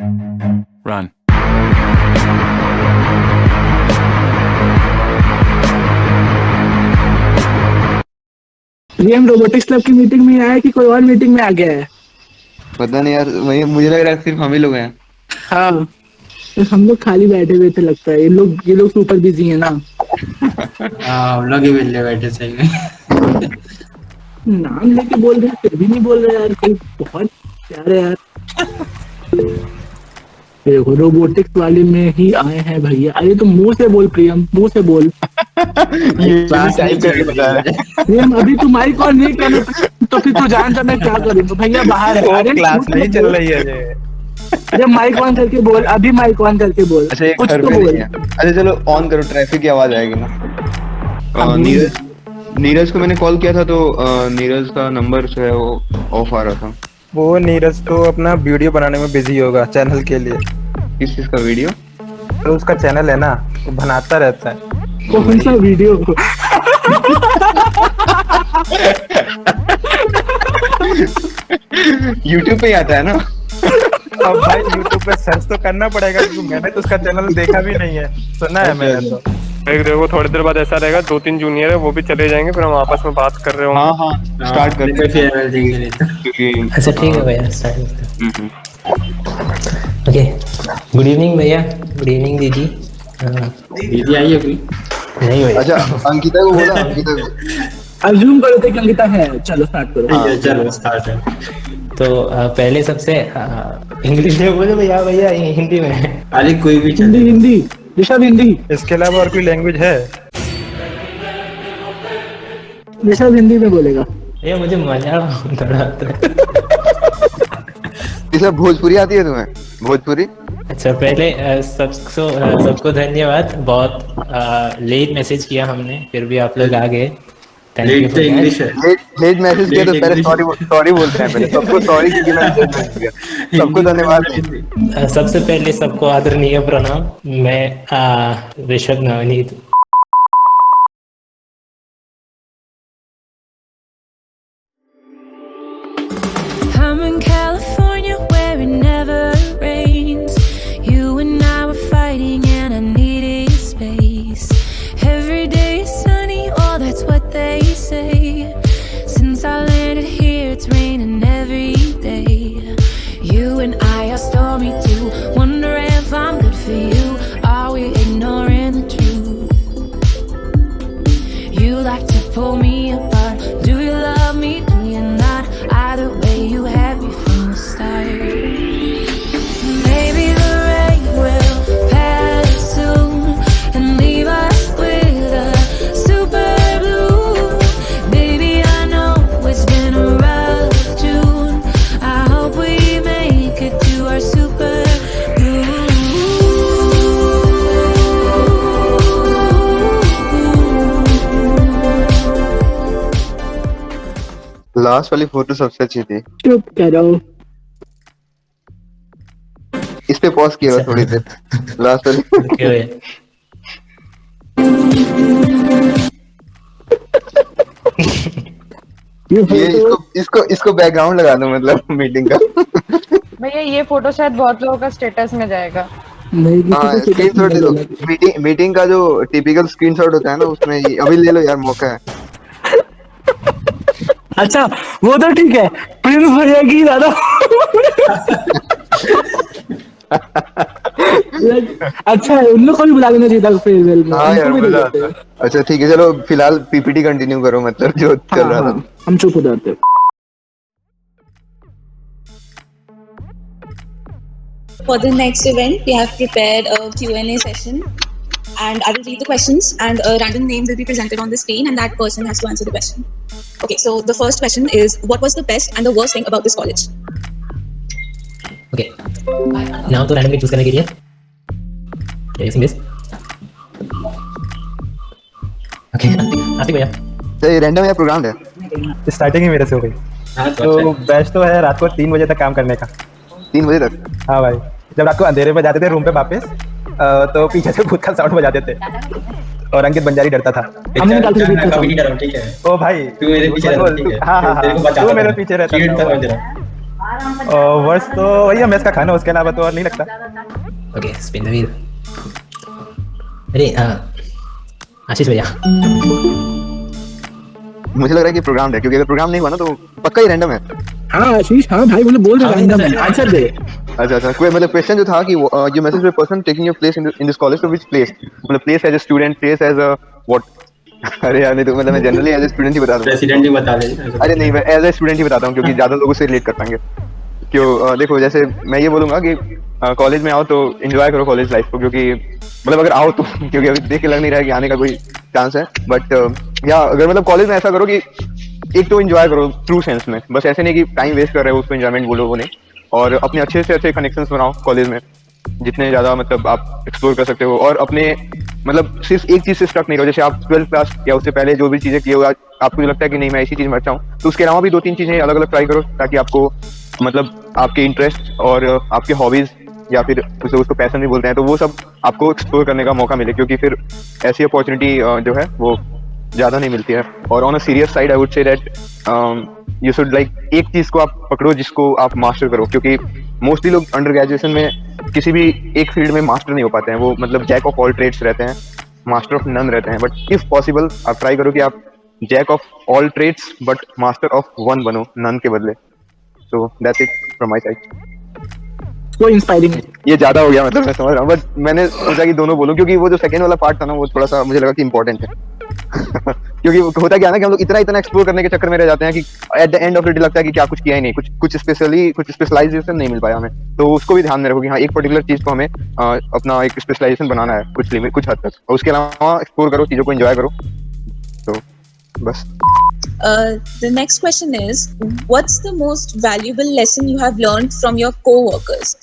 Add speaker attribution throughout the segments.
Speaker 1: Run.
Speaker 2: प्रियम robotics club की meeting में आया कि कोई और मीटिंग में आ गया है?
Speaker 3: पता नहीं यार, मुझे लग रहा है सिर्फ हम ही लोग हैं।
Speaker 2: हाँ, तो हम लोग खाली बैठे हुए थे लगता है। ये लोग सुपर बिजी है ना।
Speaker 4: हाँ, हम लोग ही मिलने बैठे सही में।
Speaker 2: नाम लेके बोल रहे हैं फिर भी नहीं बोल रहे यार, कोई बहुत प्यार है यार। देखो रोबोटिक्स वाले में ही आए हैं भैया। अरे तो मुंह से बोल प्रियम, मुंह से बोल।
Speaker 3: ये
Speaker 4: क्लास नहीं चल रही
Speaker 3: बता रहा है।
Speaker 2: प्रियम अभी तू माइक ऑन नहीं करना तो फिर तू जान जा मैं क्या करूंगा। भैया बाहर है। अरे
Speaker 5: क्लास नहीं चल रही है ये।
Speaker 2: अरे माइक ऑन करके बोल, अभी माइक ऑन करके बोल।
Speaker 3: अच्छा ये
Speaker 2: कुछ
Speaker 3: घर
Speaker 2: तो
Speaker 3: पे
Speaker 2: बोल।
Speaker 3: नहीं है। अच्छा चलो ऑन करो, ट्रैफिक की आवाज आएगी ना। नीरज को मैंने कॉल किया था तो नीरज का नंबर जो है वो ऑफ आ रहा था।
Speaker 5: वो नीरज तो अपना वीडियो बनाने में बिजी होगा चैनल के लिए।
Speaker 3: किस चीज का वीडियो?
Speaker 5: तो उसका चैनल है ना, वो बनाता रहता है।
Speaker 2: कौन सा वीडियो?
Speaker 3: यूट्यूब पे ही आता है ना।
Speaker 5: अब भाई यूट्यूब पे सर्च तो करना पड़ेगा क्योंकि मैंने तो उसका चैनल देखा भी नहीं है, सुना है मैंने तो।
Speaker 6: देखो थोड़ी देर बाद ऐसा रहेगा, 2-3 जूनियर है वो भी चले जाएंगे, फिर हम आपस में बात कर रहे होंगे।
Speaker 3: हाँ हाँ स्टार्ट करते हैं
Speaker 4: फेयरवेल देंगे नहीं तो।
Speaker 3: क्योंकि
Speaker 7: अच्छा ठीक है भैया, स्टार्ट करते हैं। ओके, गुड इवनिंग भैया, गुड इवनिंग दीदी।
Speaker 4: दीदी आई है कोई?
Speaker 7: नहीं भैया।
Speaker 3: अच्छा अंकिता को बोला, अंकिता को।
Speaker 2: अज्यूम करो थे कि अंकिता है। चलो स्टार्ट करो।
Speaker 4: ठीक है, चलो स्टार्ट है।
Speaker 7: तो पहले सबसे इंग्लिश में बोलो भैया, भैया हिंदी में।
Speaker 4: अरे कोई भी
Speaker 2: हिंदी
Speaker 4: चले।
Speaker 2: हिंदी ऋषभ हिंदी।
Speaker 5: इसके अलावा और कोई लैंग्वेज है?
Speaker 2: ऋषभ हिंदी में बोलेगा।
Speaker 7: भैया मुझे मजा थोड़ा आता है।
Speaker 3: इसे भोजपुरी आती है तुम्हें? भोजपुरी?
Speaker 7: अच्छा पहले सबको धन्यवाद। बहुत लेट मैसेज किया हमने, फिर भी आप लोग आ गए। Thank you.
Speaker 4: लेट तो इंग्लिश है।
Speaker 3: लेट मैसेज किया तो
Speaker 4: Late
Speaker 3: पहले
Speaker 4: English।
Speaker 3: सॉरी बोलते हैं। पहले सबको सॉरी क्योंकि मैंने लेट मैसेज किया। सबको धन्यवाद।
Speaker 7: सबसे पहले सबको आदरणीय प्रणाम। मैं Rishabh Navneet.
Speaker 8: I'm in California where it never rains. You and I were fighting and I needed space. Every day is sunny, oh that's what they say. Since I landed here it's raining every day. You and I are stormy too. Wonder if I'm good for you. Are we ignoring the truth? You like to pull me apart. Do you love me? Do you not? Either way you had me from the start. Maybe the rain will pass soon and leave us with a super blue. Baby I know it's been a rough June. I hope we make it to our super
Speaker 3: last वाली photo सबसे अच्छी थी।
Speaker 2: चुप करो।
Speaker 3: इस पे pause किया हुआ थोड़ी देर। लास्ट वाली।
Speaker 7: ओके भैया।
Speaker 3: ये इसको बैकग्राउंड लगा दो मतलब मीटिंग का।
Speaker 9: भैया ये फोटो शायद बहुत लोगों का स्टेटस में जाएगा।
Speaker 2: नहीं
Speaker 3: हाँ
Speaker 2: किसी को
Speaker 3: स्क्रीनशॉट ले लो। मीटिंग का जो टिपिकल स्क्रीनशॉट होता है ना उसमें ये अभी ले लो यार, मौका है।
Speaker 2: अच्छा वो तो ठीक है। प्रिंस भैया की दादा। अच्छा है, उन लोग को भी बुला लेना चाहिए था फेयरवेल में।
Speaker 3: हाँ यार
Speaker 2: उनको भी
Speaker 3: मजा
Speaker 2: दे देते
Speaker 3: आता
Speaker 2: हैं।
Speaker 3: है। अच्छा ठीक है चलो फिलहाल पीपीटी कंटिन्यू करो, मतलब जो चल
Speaker 2: हाँ,
Speaker 3: रहा था।
Speaker 2: हाँ, हम चुप हो जाते हैं।
Speaker 10: For the next event, we have prepared a Q&A session, and I will read the questions, and a random name will be presented on the screen, and that person has to answer the question. Okay, so the first question is, what was the best and the worst thing about this college?
Speaker 7: Okay, नाम तो randomly choose करने के लिए this. Okay Atiq भैया।
Speaker 3: तो ये random या programme है?
Speaker 5: स्टार्टिंग ही मेरे से हो गई। तो बेस्ट तो है रात को 3 बजे तक काम करने का।
Speaker 3: 3 बजे तक?
Speaker 5: हाँ भाई, जब रात को अंधेरे में जाते थे रूम पे वापस, तो पीछे से भूत का साउंड बजाते थे और अंकित बंजारी डरता था।
Speaker 2: हमने निकाल के
Speaker 4: मैं कभी नहीं डरा हूं, ठीक है?
Speaker 5: ओ भाई
Speaker 4: तू मेरे पीछे रहता, ठीक है?
Speaker 5: हाँ हाँ
Speaker 4: तेरे को
Speaker 5: हाँ,
Speaker 4: बचाता
Speaker 5: तू मेरे
Speaker 4: था।
Speaker 5: पीछे रहता
Speaker 4: चीड़ था
Speaker 5: था।
Speaker 4: मैं तेरा।
Speaker 5: वर्ष तो वही है, मेस का खाना, उसके अलावा तो और नहीं लगता।
Speaker 7: Okay, spin the wheel. अरे आशीष भैया,
Speaker 3: मुझे लग रहा है कि प्रोग्राम है, क्योंकि अगर प्रोग्राम नहीं हुआ ना तो पक्का ही रैंडम है।
Speaker 2: हाँ आशीष, हाँ भाई बोले बोल रहे रैंडम है, आंसर दे।
Speaker 3: अच्छा, कोई मतलब क्वेश्चन जो था कि you message person taking your place in this college, तो व्हिच प्लेस, मतलब place as a student, place as a what? अरे यार नहीं तो मतलब मैं जनरली एज अ स्टूडेंट ही बता दूं।
Speaker 4: प्रेसिडेंट ही बता दे।
Speaker 3: अरे नहीं, मैं एज अ स्टूडेंट ही बताता हूँ, क्योंकि ज्यादा लोग उससे रिलेट कर पाएंगे। क्यों, देखो जैसे मैं ये बोलूंगा कि कॉलेज में आओ तो एंजॉय करो कॉलेज लाइफ को, क्योंकि मतलब अगर आओ तो क्योंकि अभी देख के लग नहीं रहा है कि आने का कोई चांस है, बट या अगर मतलब कॉलेज में ऐसा करो कि एक तो एंजॉय करो ट्रू सेंस में, बस ऐसे नहीं कि टाइम वेस्ट कर रहे हो, उसको एंजॉयमेंट बोलो वो नहीं, और अपने अच्छे से अच्छे कनेक्शंस बनाओ कॉलेज में, जितने ज्यादा मतलब आप एक्सप्लोर कर सकते हो, और अपने मतलब सिर्फ एक चीज से स्टक नहीं रहो। जैसे आप 12th क्लास या उससे पहले जो भी चीजें किए हो, आपको जो लगता है कि नहीं मैं इसी चीज में अच्छा हूँ, तो उसके अलावा भी 2-3 चीजें अलग अलग ट्राई करो, ताकि आपको मतलब आपके इंटरेस्ट और आपके हॉबीज या फिर उसको पैशन भी बोलते हैं, तो वो सब आपको एक्सप्लोर करने का मौका मिले, क्योंकि फिर ऐसी अपॉर्चुनिटी जो है वो ज्यादा नहीं मिलती है। और on a serious side I would say that you should like एक चीज को आप पकड़ो जिसको आप मास्टर करो, क्योंकि मोस्टली लोग अंडर ग्रेजुएशन में किसी भी एक फील्ड में मास्टर नहीं हो पाते हैं, वो मतलब जैक ऑफ ऑल ट्रेड्स रहते हैं, मास्टर ऑफ नन रहते हैं। बट इफ पॉसिबल आप ट्राई करो कि आप jack of all trades but master of one बनो, नन के बदले। So that's it from my side.
Speaker 2: So inspiring.
Speaker 3: ये ज्यादा हो गया, मतलब मैं समझ रहा हूँ, बट मैंने सोचा कि दोनों बोलूं, क्योंकि वो जो सेकंड वाला पार्ट था ना वो थोड़ा सा मुझे लगा कि इंपॉर्टेंट है। क्योंकि होता क्या है ना कि हम लोग इतना एक्सप्लोर करने के चक्कर में रह जाते हैं कि at the end of the day लगता है कि क्या कुछ किया ही नहीं, कुछ स्पेशलाइजेशन नहीं मिल पाया हमें। तो उसको भी ध्यान में रखो कि हाँ एक पर्टिकुलर चीज को हमें अपना एक स्पेशलाइजेशन बनाना है कुछ हद तक, और उसके अलावा एक्सप्लोर करो, चीजों को एंजॉय करो। तो बस।
Speaker 10: The next question is, what's the most valuable lesson you have learned from your co-workers?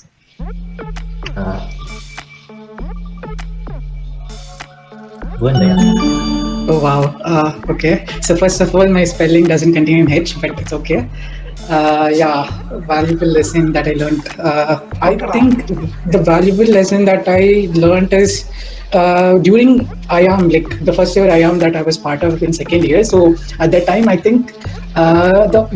Speaker 7: भुवन भैया।
Speaker 1: Oh wow. Okay. So first of all, my spelling doesn't contain an H, but it's okay. Yeah, valuable lesson that I learned. I think the valuable lesson that I learned is during IAM, like the first year IAM that I was part of in second year. So at that time, I think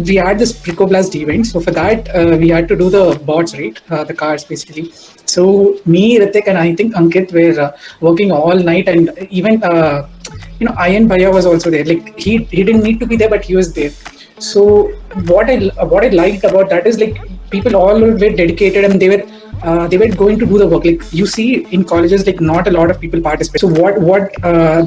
Speaker 1: we had this Precoblast event. So for that, we had to do the bots, right? The cars basically. So me, Ritik, and I think Ankit were working all night, and even Ayan Bhaiya was also there. Like he didn't need to be there, but he was there. So what I liked about that is like people all were dedicated, and they were going to do the work. Like you see in colleges, like not a lot of people participate. So what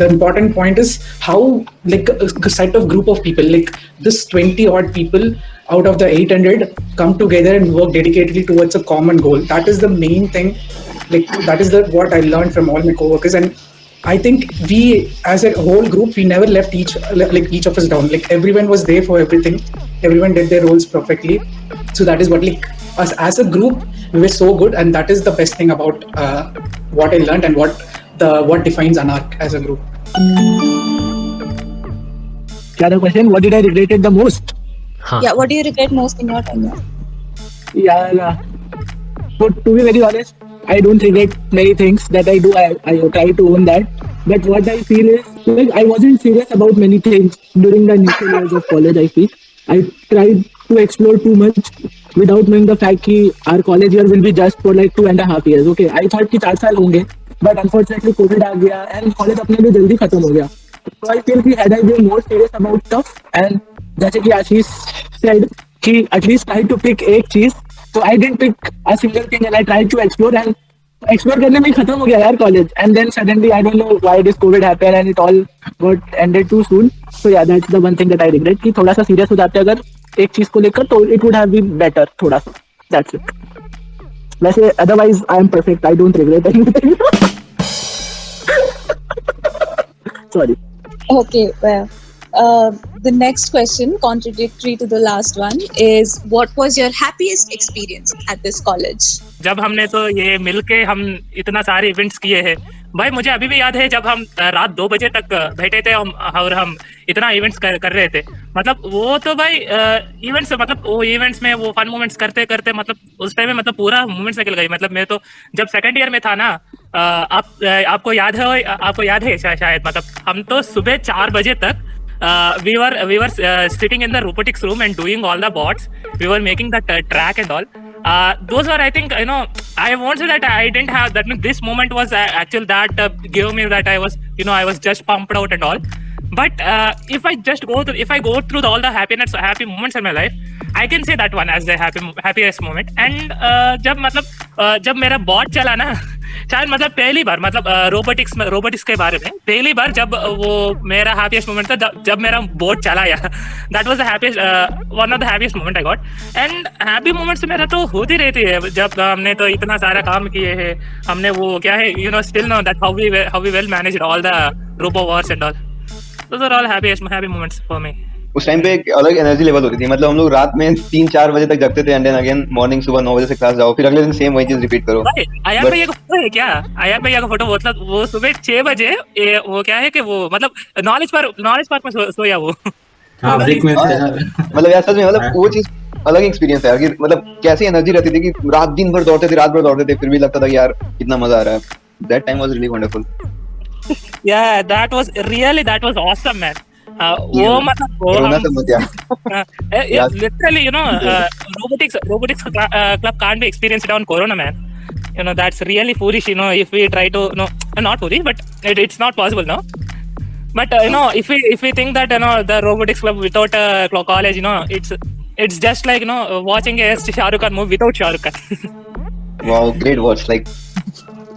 Speaker 1: the important point is how like a set of group of people, like this 20 odd people out of the 800 come together and work dedicatedly towards a common goal. That is the main thing. Like that is what I learned from all my coworkers, and I think we as a whole group, we never left each of us down. Like everyone was there for everything. Everyone did their roles perfectly. So that is what like us as a group, we were so good, and that is the best thing about what I learned and what defines Anarch as a group.
Speaker 2: The question, what did I regret the most?
Speaker 10: Yeah, what do you regret most in your tenure?
Speaker 2: Yeah. So to be very honest, I don't regret many things that I do. I try to own that. But what I feel is like I wasn't serious about many things during the initial years of college. I feel I tried to explore too much without knowing the fact that our college year will be just for like 2.5 years. Okay, I thought कि 4 साल होंगे, but unfortunately COVID आ गया and college अपने लिए जल्दी खत्म हो गया. So I feel कि had I been more serious about stuff, and जैसे कि आशीष said कि at least try to pick एक चीज, so I didn't pick a single thing and I tried to explore, and explore करने में ही खत्म हो गया यार college, and then suddenly I don't know why this COVID happened and it all got ended too soon. So yeah, that's the one thing that I regret कि थोड़ा सा serious हो जाते अगर एक चीज को लेकर, तो it would have been better थोड़ा सा. That's it. वैसे otherwise I am perfect. I don't regret anything. Sorry.
Speaker 10: Okay, well, the next question, contradictory to the last one, is what was your happiest experience at this college?
Speaker 11: जब हमने तो ये मिलके हम इतना सारे इवेंट्स किए हैं भाई, मुझे अभी भी याद है जब हम रात 2 बजे तक बैठे थे और हम इतना इवेंट्स कर रहे थे. मतलब वो तो भाई इवेंट्स, मतलब वो इवेंट्स में वो फन मोमेंट्स करते करते मतलब उस टाइम में मतलब पूरा मोमेंट्स निकल गई. मतलब मैं तो जब सेकंड ईयर में था ना, आपको याद है शायद, मतलब हम तो सुबह 4 बजे तक we were sitting in the robotics room and doing all the bots. We were making that track and all. Those were, I think, I won't say that I didn't have that. This moment was actually that gave me that I was just pumped out and all. But if I go through all the happy moments in my life, I can say that one as the happiest moment. And जब मेरा bot चला ना, शायद मतलब पहली बार robotics के बारे में पहली बार जब वो मेरा हैप्पीएस्ट मोमेंट था जब मेरा बोट चला या that was the happiest one of the happiest moment I got. And happy moments मेरा तो होती रहती है जब हमने तो इतना सारा काम किए हैं. हमने वो क्या है still know that how we well managed all the robo wars and all. Those are all happy moments for me.
Speaker 3: उस टाइम पे एक अलग एनर्जी लेवल होती थी. मतलब हम लोग रात में 3-4 बजे तक जगते थे एंड देन अगेन मॉर्निंग सुबह 9 बजे से क्लास जाओ, फिर अगले दिन सेम वही चीज रिपीट करो.
Speaker 11: आयान भैया का फोटो है क्या? आयान भैया का फोटो वो सुबह 6 बजे वो क्या है कि वो मतलब नॉलेज पार्क में सोया वो.
Speaker 3: मतलब यार सच में मतलब वो चीज अलग एक्सपीरियंस है कि मतलब कैसी एनर्जी रहती थी कि रात भर दौड़ते थे फिर भी लगता था कि यार कितना मजा आ रहा है. That time was really wonderful.
Speaker 11: Yeah, that was awesome, man. वो मतलब literally robotics club can't be experienced on Corona, man. That's really foolish. If we try to not foolish, but it's not possible, no. But if we think that the robotics club without college, it's just like watching a Shah Rukh Khan movie without Shah Rukh Khan.
Speaker 3: Wow, great words. Like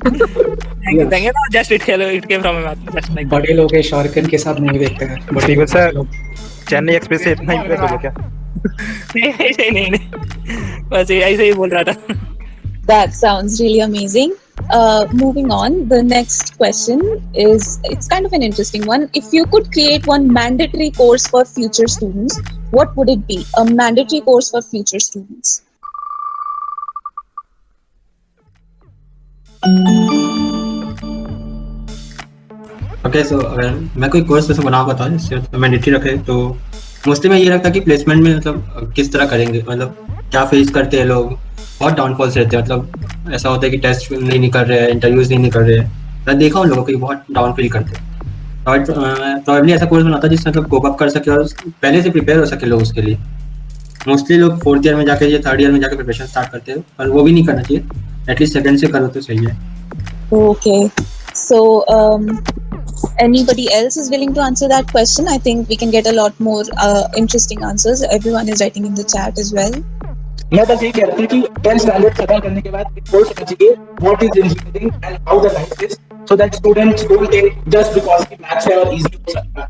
Speaker 11: thank you. Just it came from my mouth. Just like
Speaker 1: बड़े लोग हैं शाहरुख खान के साथ movie देखते हैं.
Speaker 5: ठीक है sir, Chennai express से इतना इंप्रेस हो गया क्या?
Speaker 11: नहीं बस ऐसे ही बोल रहा था.
Speaker 10: That sounds really amazing. Moving on, the next question it's kind of an interesting one. If you could create one mandatory course for future students, what would it be? A mandatory course for future students.
Speaker 4: Okay so अगर मैं कोई course वैसे बना पाता हूँ जिससे mandatory रखे तो मोस्टली मैं ये रखता कि प्लेसमेंट में मतलब किस तरह करेंगे, मतलब क्या फेस करते हैं लोग, बहुत डाउनफॉल्स रहते हैं. मतलब ऐसा होता है कि टेस्ट नहीं कर रहे हैं, इंटरव्यूज नहीं कर रहे हैं. मैं देखा हूँ लोगों को बहुत डाउन फील करते हैं. और प्रॉब्ली ऐसा कोर्स बनाता जिससे मतलब कोप अप कर सके और पहले से प्रिपेयर हो सके लोग उसके लिए. मोस्टली लोग 4th ईयर में जाके या 3rd ईयर में जाके प्रिपरेशन स्टार्ट करते हैं, पर वो भी नहीं करना चाहिए. एटलीस्ट 2nd से करो तो सही है.
Speaker 10: Okay, so anybody else is willing to answer that question? I think we can get a lot more interesting answers. Everyone is writing in the chat as well.
Speaker 2: मैं बस यही कहता हूँ कि 10th स्टैंडर्ड खत्म करने के बाद एक कोर्स होना चाहिए what is engineering and how the life is, so that students don't take just because की मैथ्स है और इजी हो सकता है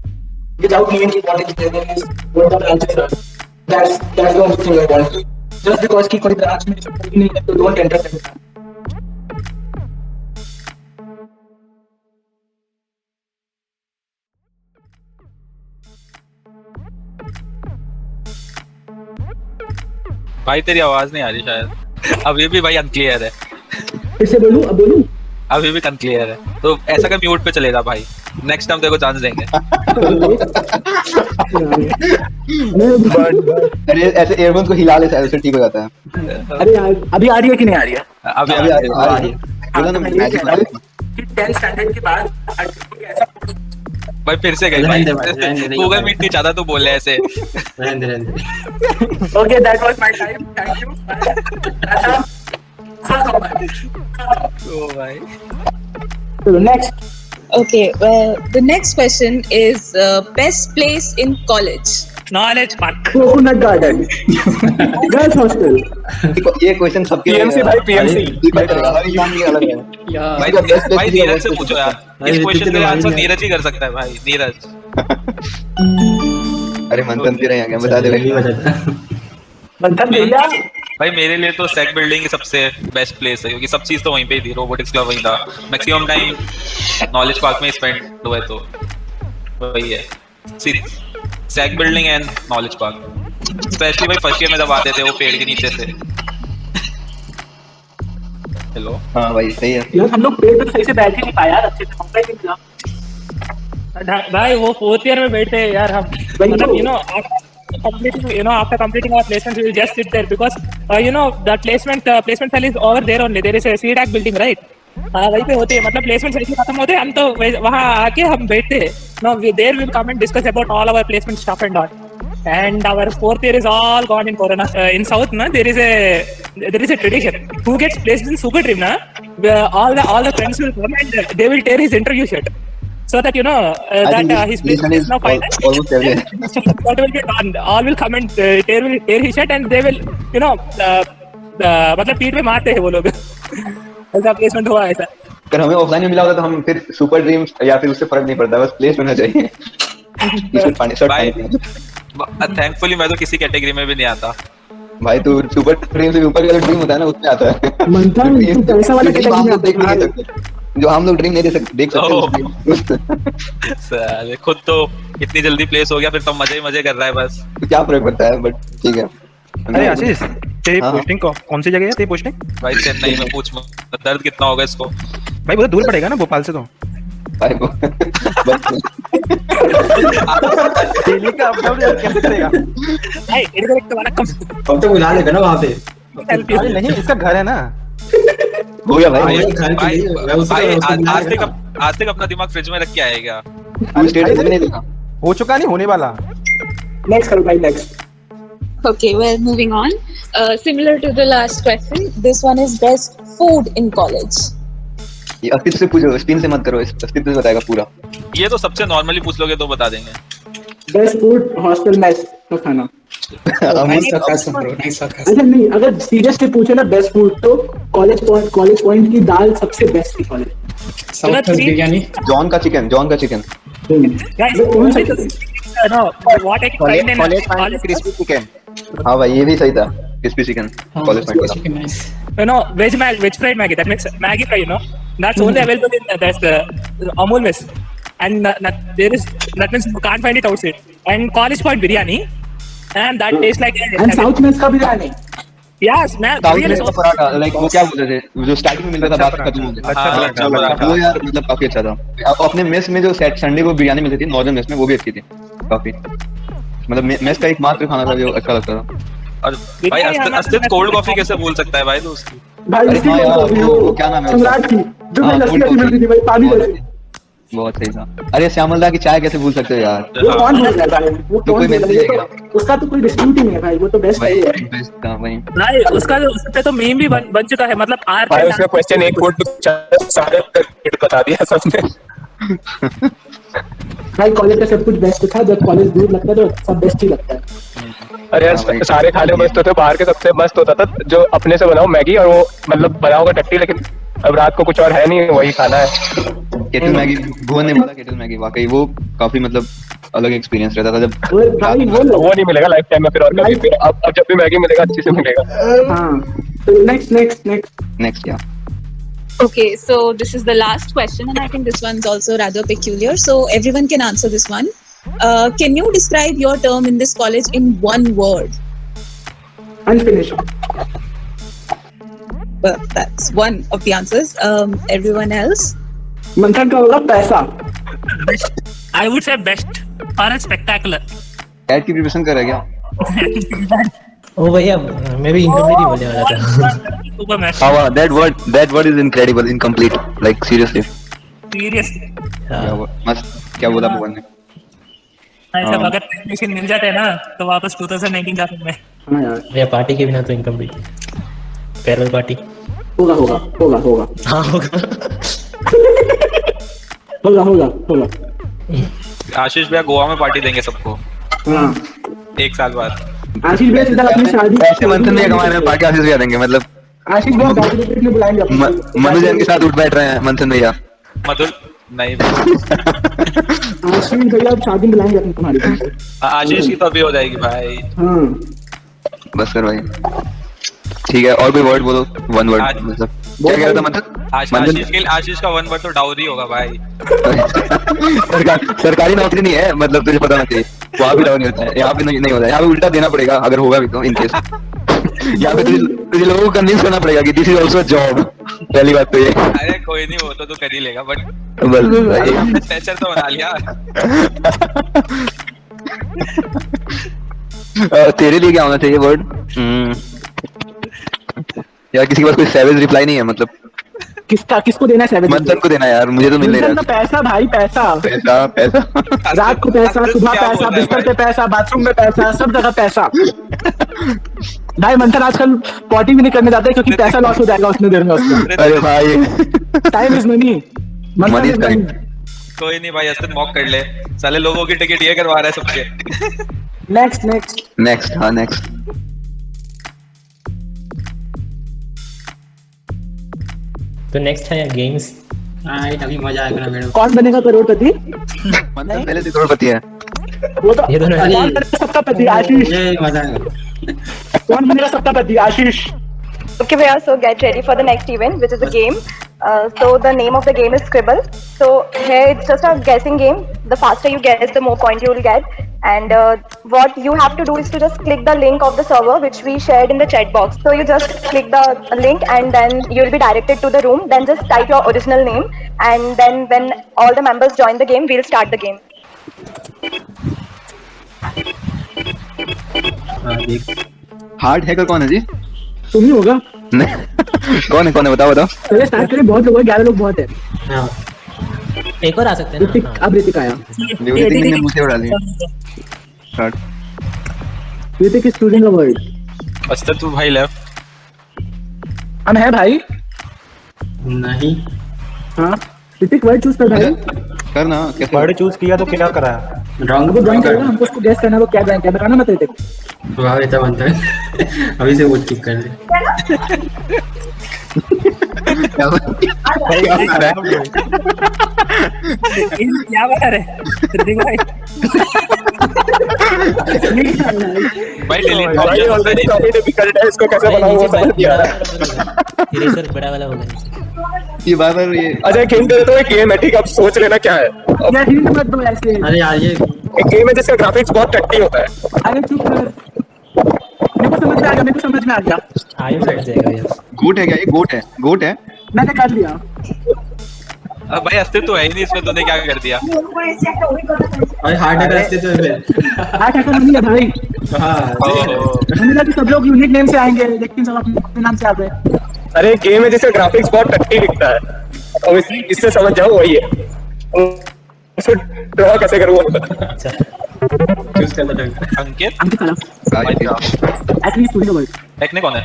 Speaker 2: without knowing what engineering is, what the branches are. That's the only thing I want. Just because की कोई branch में support नहीं है तो डोंट एंटर दैट.
Speaker 12: भाई तेरी आवाज नहीं आ रही शायद. अभी भी भाई अनक्लियर है.
Speaker 2: फिर से बोलूं? अब बोलूं?
Speaker 12: अभी भी अनक्लियर है तो ऐसा कर म्यूट पे चलेगा भाई. नेक्स्ट टाइम तेरे को चांस देंगे.
Speaker 3: अरे ऐसे एयरफोन को हिला ले शायद ठीक हो जाता है.
Speaker 2: अरे अभी आ रही है कि नहीं आ रही है?
Speaker 12: अभी आ रही है.
Speaker 3: बोला ना मैजिक वाला.
Speaker 2: 10th स्टैंडर्ड के बाद ऐसा
Speaker 12: भाई फिर से गई भाई. गूगल मीट नहीं चाहता तू बोल रहे ऐसे.
Speaker 2: Okay, that was my time. Thank you.
Speaker 12: Oh भाई.
Speaker 2: So next.
Speaker 10: Okay, the next question is best place in college.
Speaker 11: Knowledge Park.
Speaker 2: Coconut Garden. Girls Hostel.
Speaker 3: ये क्वेश्चन सबके
Speaker 5: PMC भाई PMC.
Speaker 3: हर इंसान की अलग है.
Speaker 12: भाई नीरज से पूछो यार. इस क्वेश्चन का आंसर नीरज ही कर सकता है भाई. नीरज.
Speaker 3: अरे मंथन तेरा आ गया बता दे भाई.
Speaker 2: मंथन भैया
Speaker 12: भाई मेरे लिए तो सेक बिल्डिंग सबसे बेस्ट प्लेस है क्योंकि सब चीज तो वहीं पे ही थी. रोबोटिक्स क्लब वहीं था. मैक्सिमम टाइम नॉलेज पार्क में स्पेंड हुआ है तो वही है. सेक building and knowledge park specially भाई फर्स्ट ईयर में जब आते थे वो पेड़ के नीचे से. हेलो.
Speaker 3: हाँ भाई सही है.
Speaker 2: यार हम लोग पेड़ पे सही से बैठ ही नहीं पाया यार. अच्छे से हम नहीं मिला
Speaker 11: भाई. वो 4th ईयर में बैठे यार हम. मतलब after completing our placement we will just sit there because the placement cell is over there only. There is a CDAC building, right? हाँ वहीं पे होते हैं, मतलब प्लेसमेंट जैसे खत्म होते हैं हम तो वहाँ आके हम बैठते हैं. No, there we'll come and discuss about all our placement stuff and all. And our fourth year is all gone in Corona. In South, na, there is a tradition. Who gets placed in Super Dream, na, all the friends will come and they will tear his interview shirt. So that his placement is now final.
Speaker 3: Almost everywhere.
Speaker 11: That will be done. All will come and tear his shirt and they will, मतलब पीठ पे मारते हैं वो लोग. ऐसा placement हुआ ऐसा.
Speaker 3: अगर हमें ऑफलाइन में मिला होता तो हम फिर सुपर ड्रीम्स या फिर उससे फर्क नहीं पड़ता, बस प्लेस होना चाहिए.
Speaker 12: थैंकफुली मैं तो किसी कैटेगरी में भी नहीं आता
Speaker 3: भाई. तू सुपर ड्रीम से ऊपर का ड्रीम होता है ना, उसमें आता है.
Speaker 2: मंथन तू पैसा वाला कैटेगरी में
Speaker 3: देख नहीं सकते, जो हम लोग ड्रीम नहीं देख सकते.
Speaker 12: साले खुद तो इतनी जल्दी प्लेस हो गया, फिर तो मजे ही मजे कर रहा है बस.
Speaker 3: क्या फर्क पड़ता है, बट ठीक है.
Speaker 5: अरे आशीष, तेरी पोस्टिंग कौन सी जगह है? तेरी पोस्टिंग
Speaker 12: भाई चेन्नई में. पूछ दर्द कितना होगा इसको
Speaker 5: भाई. बहुत दूर पड़ेगा ना भोपाल से तो.
Speaker 3: भाई
Speaker 5: दिल्ली का अपडाउन कैसे करेगा?
Speaker 11: भाई इनडायरेक्ट वाला कम
Speaker 4: अब तो बुला लेगा ना वहाँ पे.
Speaker 5: अरे नहीं, इसका घर है ना.
Speaker 3: हो गया भाई.
Speaker 12: आज तक अपना दिमाग फ्रिज में रख के आएगा.
Speaker 5: हो चुका नहीं, होने वाला.
Speaker 2: नेक्स्ट करो भाई, next.
Speaker 10: Okay, well, moving on. Similar to the last question, this one is best food in college.
Speaker 3: ये अस्तित्व से पूछो, स्पिन से मत करो. अस्तित्व से बताएगा पूरा.
Speaker 12: ये तो सबसे नॉर्मली पूछ लोगे तो बता देंगे.
Speaker 2: बेस्ट फूड हॉस्टल मेस का खाना. अच्छा नहीं, अगर सीरियसली पूछे ना बेस्ट फूड तो कॉलेज पॉइंट की दाल सबसे बेस्ट थी कॉलेज.
Speaker 1: साउथ बिरयानी.
Speaker 3: जॉन का चिकन.
Speaker 12: Crispy chicken.
Speaker 3: हाँ भाई, ये भी सही था. क्रिस्पी चिकन कॉलेज पॉइंट का.
Speaker 11: Veg fried Maggi. That makes Maggi fry. That's only available in that's the Amul mess, and that means you can't find it outside. And college point biryani, and that tastes like.
Speaker 2: And South mess का biryani.
Speaker 11: Yes, man.
Speaker 3: South का paratha, like वो क्या बोलते थे, जो starting में मिलता था बाद में खत्म हो गया. अच्छा वो यार मतलब काफी अच्छा था. अपने मेस में जो संडे को बिरयानी मिलती थी नॉर्दर्न मेस में, वो भी अच्छी थी काफी. मतलब मेस का एक मात्र खाना था जो अच्छा लगता था.
Speaker 12: और भाई अस्तित्व कोल्ड कॉफी कैसे भूल सकता है भाई दोस्त.
Speaker 2: भाई
Speaker 3: वो क्या नाम है
Speaker 2: सम्राट की जो लस्सी मिलती थी भाई, पानी जैसी.
Speaker 3: बहुत सही था. अरे श्यामलदा की चाय कैसे भूल सकते हो यार.
Speaker 2: वो कौन भूल गया भाई? वो
Speaker 3: तो कोई मैसेज आएगा,
Speaker 2: उसका तो कोई डिस्प्यूट ही नहीं है भाई. वो तो बेस्ट है.
Speaker 3: बेस्ट था भाई.
Speaker 11: नहीं, उसका तो मीम भी बन चुका है. मतलब
Speaker 5: भाई उसका क्वेश्चन एक फुट सारे बता दिया सबने.
Speaker 2: भाई कॉलेज का सब कुछ बेस्ट था. जब कॉलेज दूर लगता है तो सब बेस्ट ही लगता है.
Speaker 5: अरे यार सारे खाने मस्त होते. बाहर के सबसे मस्त होता था जो अपने से बनाओ मैगी, और वो मतलब बनाओगे टट्टी, लेकिन अब रात को कुछ और है नहीं, वही खाना है.
Speaker 3: केटल मैगी, भुवन ने बोला केटल मैगी, वाकई वो काफी मतलब अलग एक्सपीरियंस रहता था. जब
Speaker 5: वो नहीं मिलेगा लाइफ टाइम में फिर, और कभी फिर अब जब भी मैगी मिलेगा अच्छी से मिलेगा.
Speaker 2: हाँ. नेक्स्ट
Speaker 3: या.
Speaker 10: Okay, so this is the last question, and I think this one's also rather peculiar. So everyone can answer this one. Can you describe your term in this college in one word?
Speaker 2: Unfinished.
Speaker 10: Well, that's one of the answers. Everyone else?
Speaker 2: मंथन का होगा पैसा.
Speaker 11: Best. I would say best or spectacular.
Speaker 3: CAT की preparation कर रहा है क्या?
Speaker 7: ओ भैया मैं भी इनकम्प्लीट ही बोलने वाला था.
Speaker 3: हाँ, that word is incredible, incomplete, like seriously. मस्त. क्या बोला भुवन ने?
Speaker 11: ऐसा अगर टेक्नीशियन मिल जाते हैं ना तो वापस 2019 जा सकते हैं.
Speaker 2: हाँ यार.
Speaker 7: भैया पार्टी के बिना तो इनकम्प्लीट. फेयरवेल पार्टी
Speaker 2: होगा.
Speaker 7: हाँ
Speaker 2: होगा.
Speaker 12: आशीष भैया गोवा में पार्टी देंगे सबको.
Speaker 2: हाँ.
Speaker 12: 1 साल बाद.
Speaker 2: आशीष भैया सीधा अपनी शादी
Speaker 3: ऐसे मंथन भैया कमा रहे हैं, पार्टी आशीष भैया देंगे. मतलब
Speaker 2: आशीष भैया बैचलर में बुलाएंगे.
Speaker 3: मनु जैन के साथ उठ बैठ रहे हैं मंथन भैया.
Speaker 12: मधुर नहीं.
Speaker 2: आशीष भैया शादी में बुलाएंगे अपनी तुम्हारी.
Speaker 12: आशीष की तो अभी हो जाएगी भाई.
Speaker 2: हाँ.
Speaker 3: बस कर भाई. ठीक है, और कोई वर्ड बोलो. वन वर्ड मतलब क्या कह रहा था मंथन?
Speaker 12: आशीष का वन वर्ड तो डाउरी होगा भाई.
Speaker 3: सरकारी नौकरी नहीं है, मतलब तुझे पता होना चाहिए. वहाँ भी डाउरी होता है, यहाँ पे नहीं होता है. यहाँ पे उल्टा देना पड़ेगा अगर होगा भी तो, इन केस. यहाँ पे तुझे लोगों को कन्विंस करना पड़ेगा कि दिस इज ऑल्सो जॉब. पहली बात तो ये.
Speaker 12: अरे कोई नहीं, वो तो तू कर ही लेगा, बट
Speaker 3: बस
Speaker 12: टेंशन तो बना लिया.
Speaker 3: तेरे लिए क्या होना चाहिए वर्ड? यार किसी के पास कोई सैवेज रिप्लाई नहीं है मतलब.
Speaker 2: किसको देना है सेवेज?
Speaker 3: मंथन को देना यार, मुझे तो मिल नहीं रहा।
Speaker 2: पैसा भाई, पैसा
Speaker 3: पैसा
Speaker 2: रात को पैसा, सुबह पैसा, बिस्तर पे पैसा, बाथरूम में पैसा, सब जगह पैसा। भाई मंथन आजकल पॉटी भी नहीं करने जाते क्योंकि पैसा लॉस हो जाएगा उतने देर में उसका।
Speaker 3: अरे भाई
Speaker 2: time is money.
Speaker 3: Money is time.
Speaker 12: कोई नहीं भाई, अस्तिन मॉक कर ले, साले लोगों की टिकट ये करवा रहा है सबके।
Speaker 2: नेक्स्ट।
Speaker 3: हाँ नेक्स्ट।
Speaker 7: तो नेक्स्ट है गेम्स।
Speaker 4: अभी मजा आएगा मेरे को।
Speaker 2: कौन बनेगा करोड़पति?
Speaker 3: मंथन पहले से करोड़पति है
Speaker 2: वो तो।
Speaker 7: ये दोनों
Speaker 2: कौन बनेगा सबका पति? आशीष।
Speaker 4: ये मजा आएगा।
Speaker 2: कौन बनेगा सबका पति? आशीष।
Speaker 13: Okay, Bhaiya, so get ready for the next event, which is a game. So the name of the game is Scribble. So here it's just a guessing game. The faster you guess, the more point you will get. And what you have to do is to just click the link of the server, which we shared in the chat box. So you just click the link and then you will be directed to the room. Then just type your original name. And then when all the members join the game, we'll start the game.
Speaker 3: Hard hacker कौन है जी?
Speaker 2: तुम ही होगा।
Speaker 3: कौन है बताओ।
Speaker 2: पहले start करें, बहुत लोग हैं, 11 लोग बहुत है।
Speaker 7: एक और आ सकते हैं ना।
Speaker 2: अब ऋतिक आया।
Speaker 3: ऋतिक ने मुझे उड़ा लिया। Start.
Speaker 2: Hrithik is choosing a word.
Speaker 12: अस्तिन तू भाई लेफ्ट।
Speaker 2: हम है भाई।
Speaker 4: नहीं।
Speaker 2: हाँ ऋतिक वर्ड चूज कर भाई।
Speaker 3: करना कैसे?
Speaker 14: वर्ड चूज किया तो क्या करा है?
Speaker 2: हमको ड्राइंग करना, हमको उसको गेस करना, वो क्या ड्राइंग क्या बताना मत ऋतिक।
Speaker 4: वाह ऐसा बनता है। अभी से वो ठीक कर ले।
Speaker 11: क्या बता रहे ऋतिक भाई?
Speaker 12: भाई
Speaker 5: डिफिकल्ट है, इसको कैसे बनाऊं वो समझ नहीं आ रहा।
Speaker 7: इरेजर बड़ा वाला होगा
Speaker 3: ये बार ये।
Speaker 5: अच्छा गेम दे तो एक गेम है, ठीक है, अब सोच लेना क्या है।
Speaker 2: यार हिंट मत दो ऐसे।
Speaker 4: अरे यार ये
Speaker 5: एक गेम है जिसका ग्राफिक्स बहुत टट्टी होता है।
Speaker 2: अरे चुप कर, मेरे को समझ में आ गया।
Speaker 7: आयु समझ जाएगा यार।
Speaker 3: गोट है क्या? ये गोट है।
Speaker 2: मैंने कर लिया।
Speaker 12: अब भाई अस्तिन तो है ही नहीं इसमें, तूने क्या कर दिया?
Speaker 4: अरे हार्ड हैकर अस्तिन तो है।
Speaker 2: हार्ड हैकर नहीं है भाई।
Speaker 4: हां
Speaker 2: मुझे लगा कि सब लोग यूनिक नेम से आएंगे, लेकिन सब अपने नाम से आ गए।
Speaker 5: अरे गेम है जिसका ग्राफिक्स बहुत टट्टी दिखता है और इससे समझ जाओ वही है। उसको ड्रॉ कैसे करूं?
Speaker 7: अच्छा
Speaker 4: चूज कर लो।
Speaker 12: अंकित
Speaker 2: एटलीस्ट पूरी वर्ड।
Speaker 12: टेक्निक कौन है?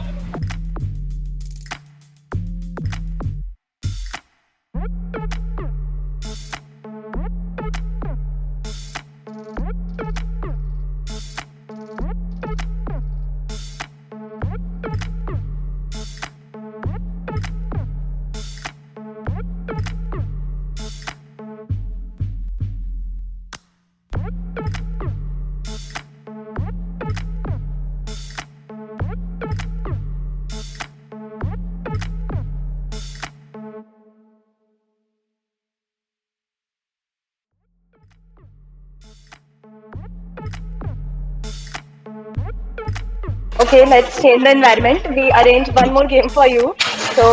Speaker 13: Okay, let's change the environment. We arrange one more game for you. So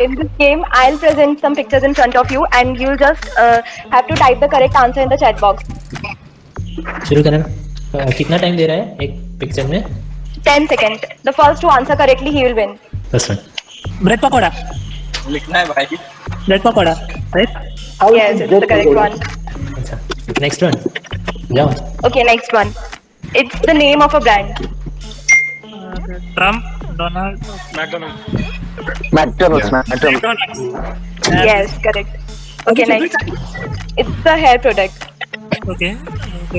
Speaker 13: in this game, I'll present some pictures in front of you, and you'll just have to type the correct answer in the chat box.
Speaker 7: शुरू करना। कितना time दे रहा है एक picture में?
Speaker 13: 10 seconds. The first to answer correctly, he will win.
Speaker 7: First one.
Speaker 11: Bread pakora.
Speaker 12: लिखना है भाई।
Speaker 11: Bread pakora, right?
Speaker 13: Yes, it's the correct one.
Speaker 7: अच्छा नेक्स्ट वन जाओ।
Speaker 13: Okay, next one. It's the name of a brand.
Speaker 11: Trump, Donald,
Speaker 5: McDonald's.
Speaker 13: Yes, correct. Okay, next. It's a hair product.
Speaker 11: Okay.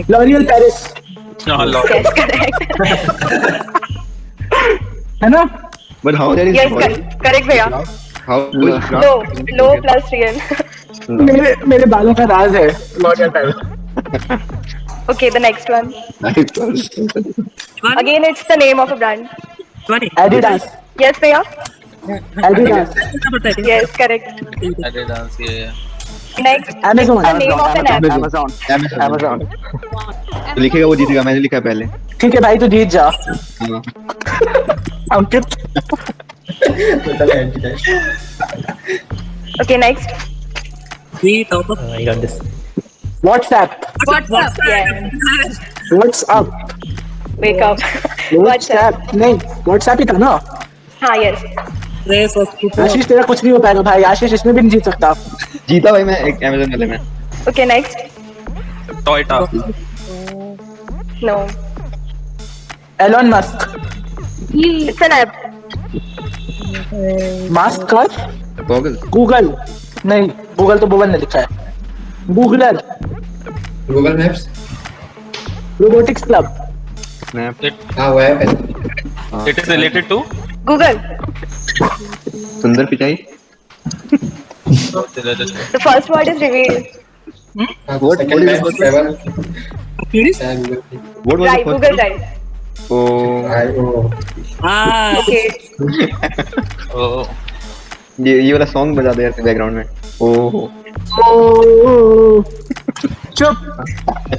Speaker 2: L'Oreal Paris।
Speaker 13: Yes, correct.
Speaker 2: है ना?
Speaker 3: But how there is?
Speaker 13: Yes, correct भैया।
Speaker 3: How?
Speaker 13: Low plus real.
Speaker 2: मेरे बालों का राज है L'Oreal Paris।
Speaker 13: Okay, the next one. Again, it's the name of a brand.
Speaker 2: Adidas।
Speaker 13: Yes, भैया।
Speaker 2: Adidas।
Speaker 13: Yes, correct.
Speaker 12: Adidas ये।
Speaker 13: Next,
Speaker 2: Amazon।
Speaker 13: it's the name of an app.
Speaker 3: Amazon। तो लिखेगा वो जीतेगा, मैंने लिखा पहले।
Speaker 2: ठीक है भाई, तो जीत जा।
Speaker 3: हाँ।
Speaker 2: अंकित।
Speaker 13: Okay, next.
Speaker 7: I got this.
Speaker 2: WhatsApp।
Speaker 13: Yes.
Speaker 2: What's up?
Speaker 13: Wake up.
Speaker 2: WhatsApp नहीं, WhatsApp ही था ना?
Speaker 13: हाँ, yes.
Speaker 11: रेस ऑफ
Speaker 2: आशीष तेरा कुछ नहीं हो पाएगा भाई, आशीष इसमें भी नहीं जीत सकता।
Speaker 3: जीता भाई मैं एक Amazon वाले में।
Speaker 13: Okay, next.
Speaker 12: Toyota.
Speaker 13: No.
Speaker 2: Elon Musk.
Speaker 13: It's an app.
Speaker 2: Mask कर।
Speaker 3: गूगल।
Speaker 2: गूगल नहीं, गूगल तो गूगल ने लिखा है। Googler.
Speaker 4: Google Maps.
Speaker 2: Robotics club.
Speaker 3: Snap.
Speaker 4: हाँ वो है।
Speaker 12: It is related to
Speaker 13: Google.
Speaker 3: सुंदर Pichai.
Speaker 13: The first word is revealed.
Speaker 3: What is the first word? What was the
Speaker 13: Drive.
Speaker 3: first
Speaker 13: Google
Speaker 3: word?
Speaker 13: Drive.
Speaker 3: Oh.
Speaker 13: Okay.
Speaker 12: oh,
Speaker 3: ये वाला song बजा दे यार background में। ओह।
Speaker 2: चुप।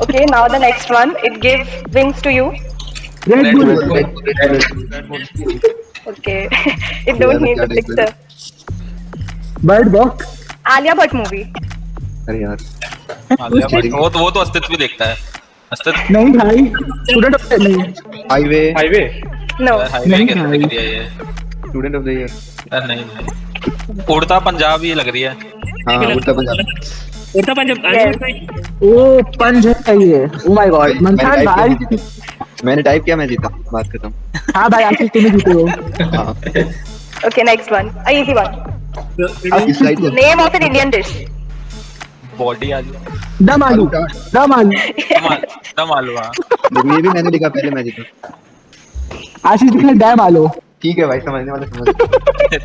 Speaker 13: Okay, now the next one. It gives wings to you.
Speaker 2: Red Bull।
Speaker 13: Okay. It don't need the picture.
Speaker 2: Bird box.
Speaker 13: Alia Bhatt movie.
Speaker 3: अरे यार।
Speaker 12: वो तो अस्तित्व भी देखता है। अस्तित्व
Speaker 2: नहीं भाई, स्टूडेंट ऑफ नहीं।
Speaker 3: हाईवे।
Speaker 13: No.
Speaker 12: हाईवे कैसे लिख दिया ये?
Speaker 3: Student of the year.
Speaker 12: नहीं। उड़ता पंजाब ये लग रही है।
Speaker 3: हाँ उड़ता पंजाब।
Speaker 11: उड़ता पंजाब।
Speaker 2: ओ पंजाब है ये। ओ माय गॉड मंथन भाई।
Speaker 3: मैंने टाइप किया, मैं जीता। बात खत्म।
Speaker 2: हाँ भाई आशीष तुम जीते हो।
Speaker 3: हाँ।
Speaker 13: Okay, next one. A easy one. Name of an Indian dish.
Speaker 12: Body आ गया।
Speaker 2: दम आलू। दम आलू।
Speaker 12: दम आलू। हाँ।
Speaker 3: ये भी मैंने लिखा पहले, मैं जीता।
Speaker 2: आशीष लिखा डैम आलू।
Speaker 3: ठीक है भाई, समझने वाले समझ।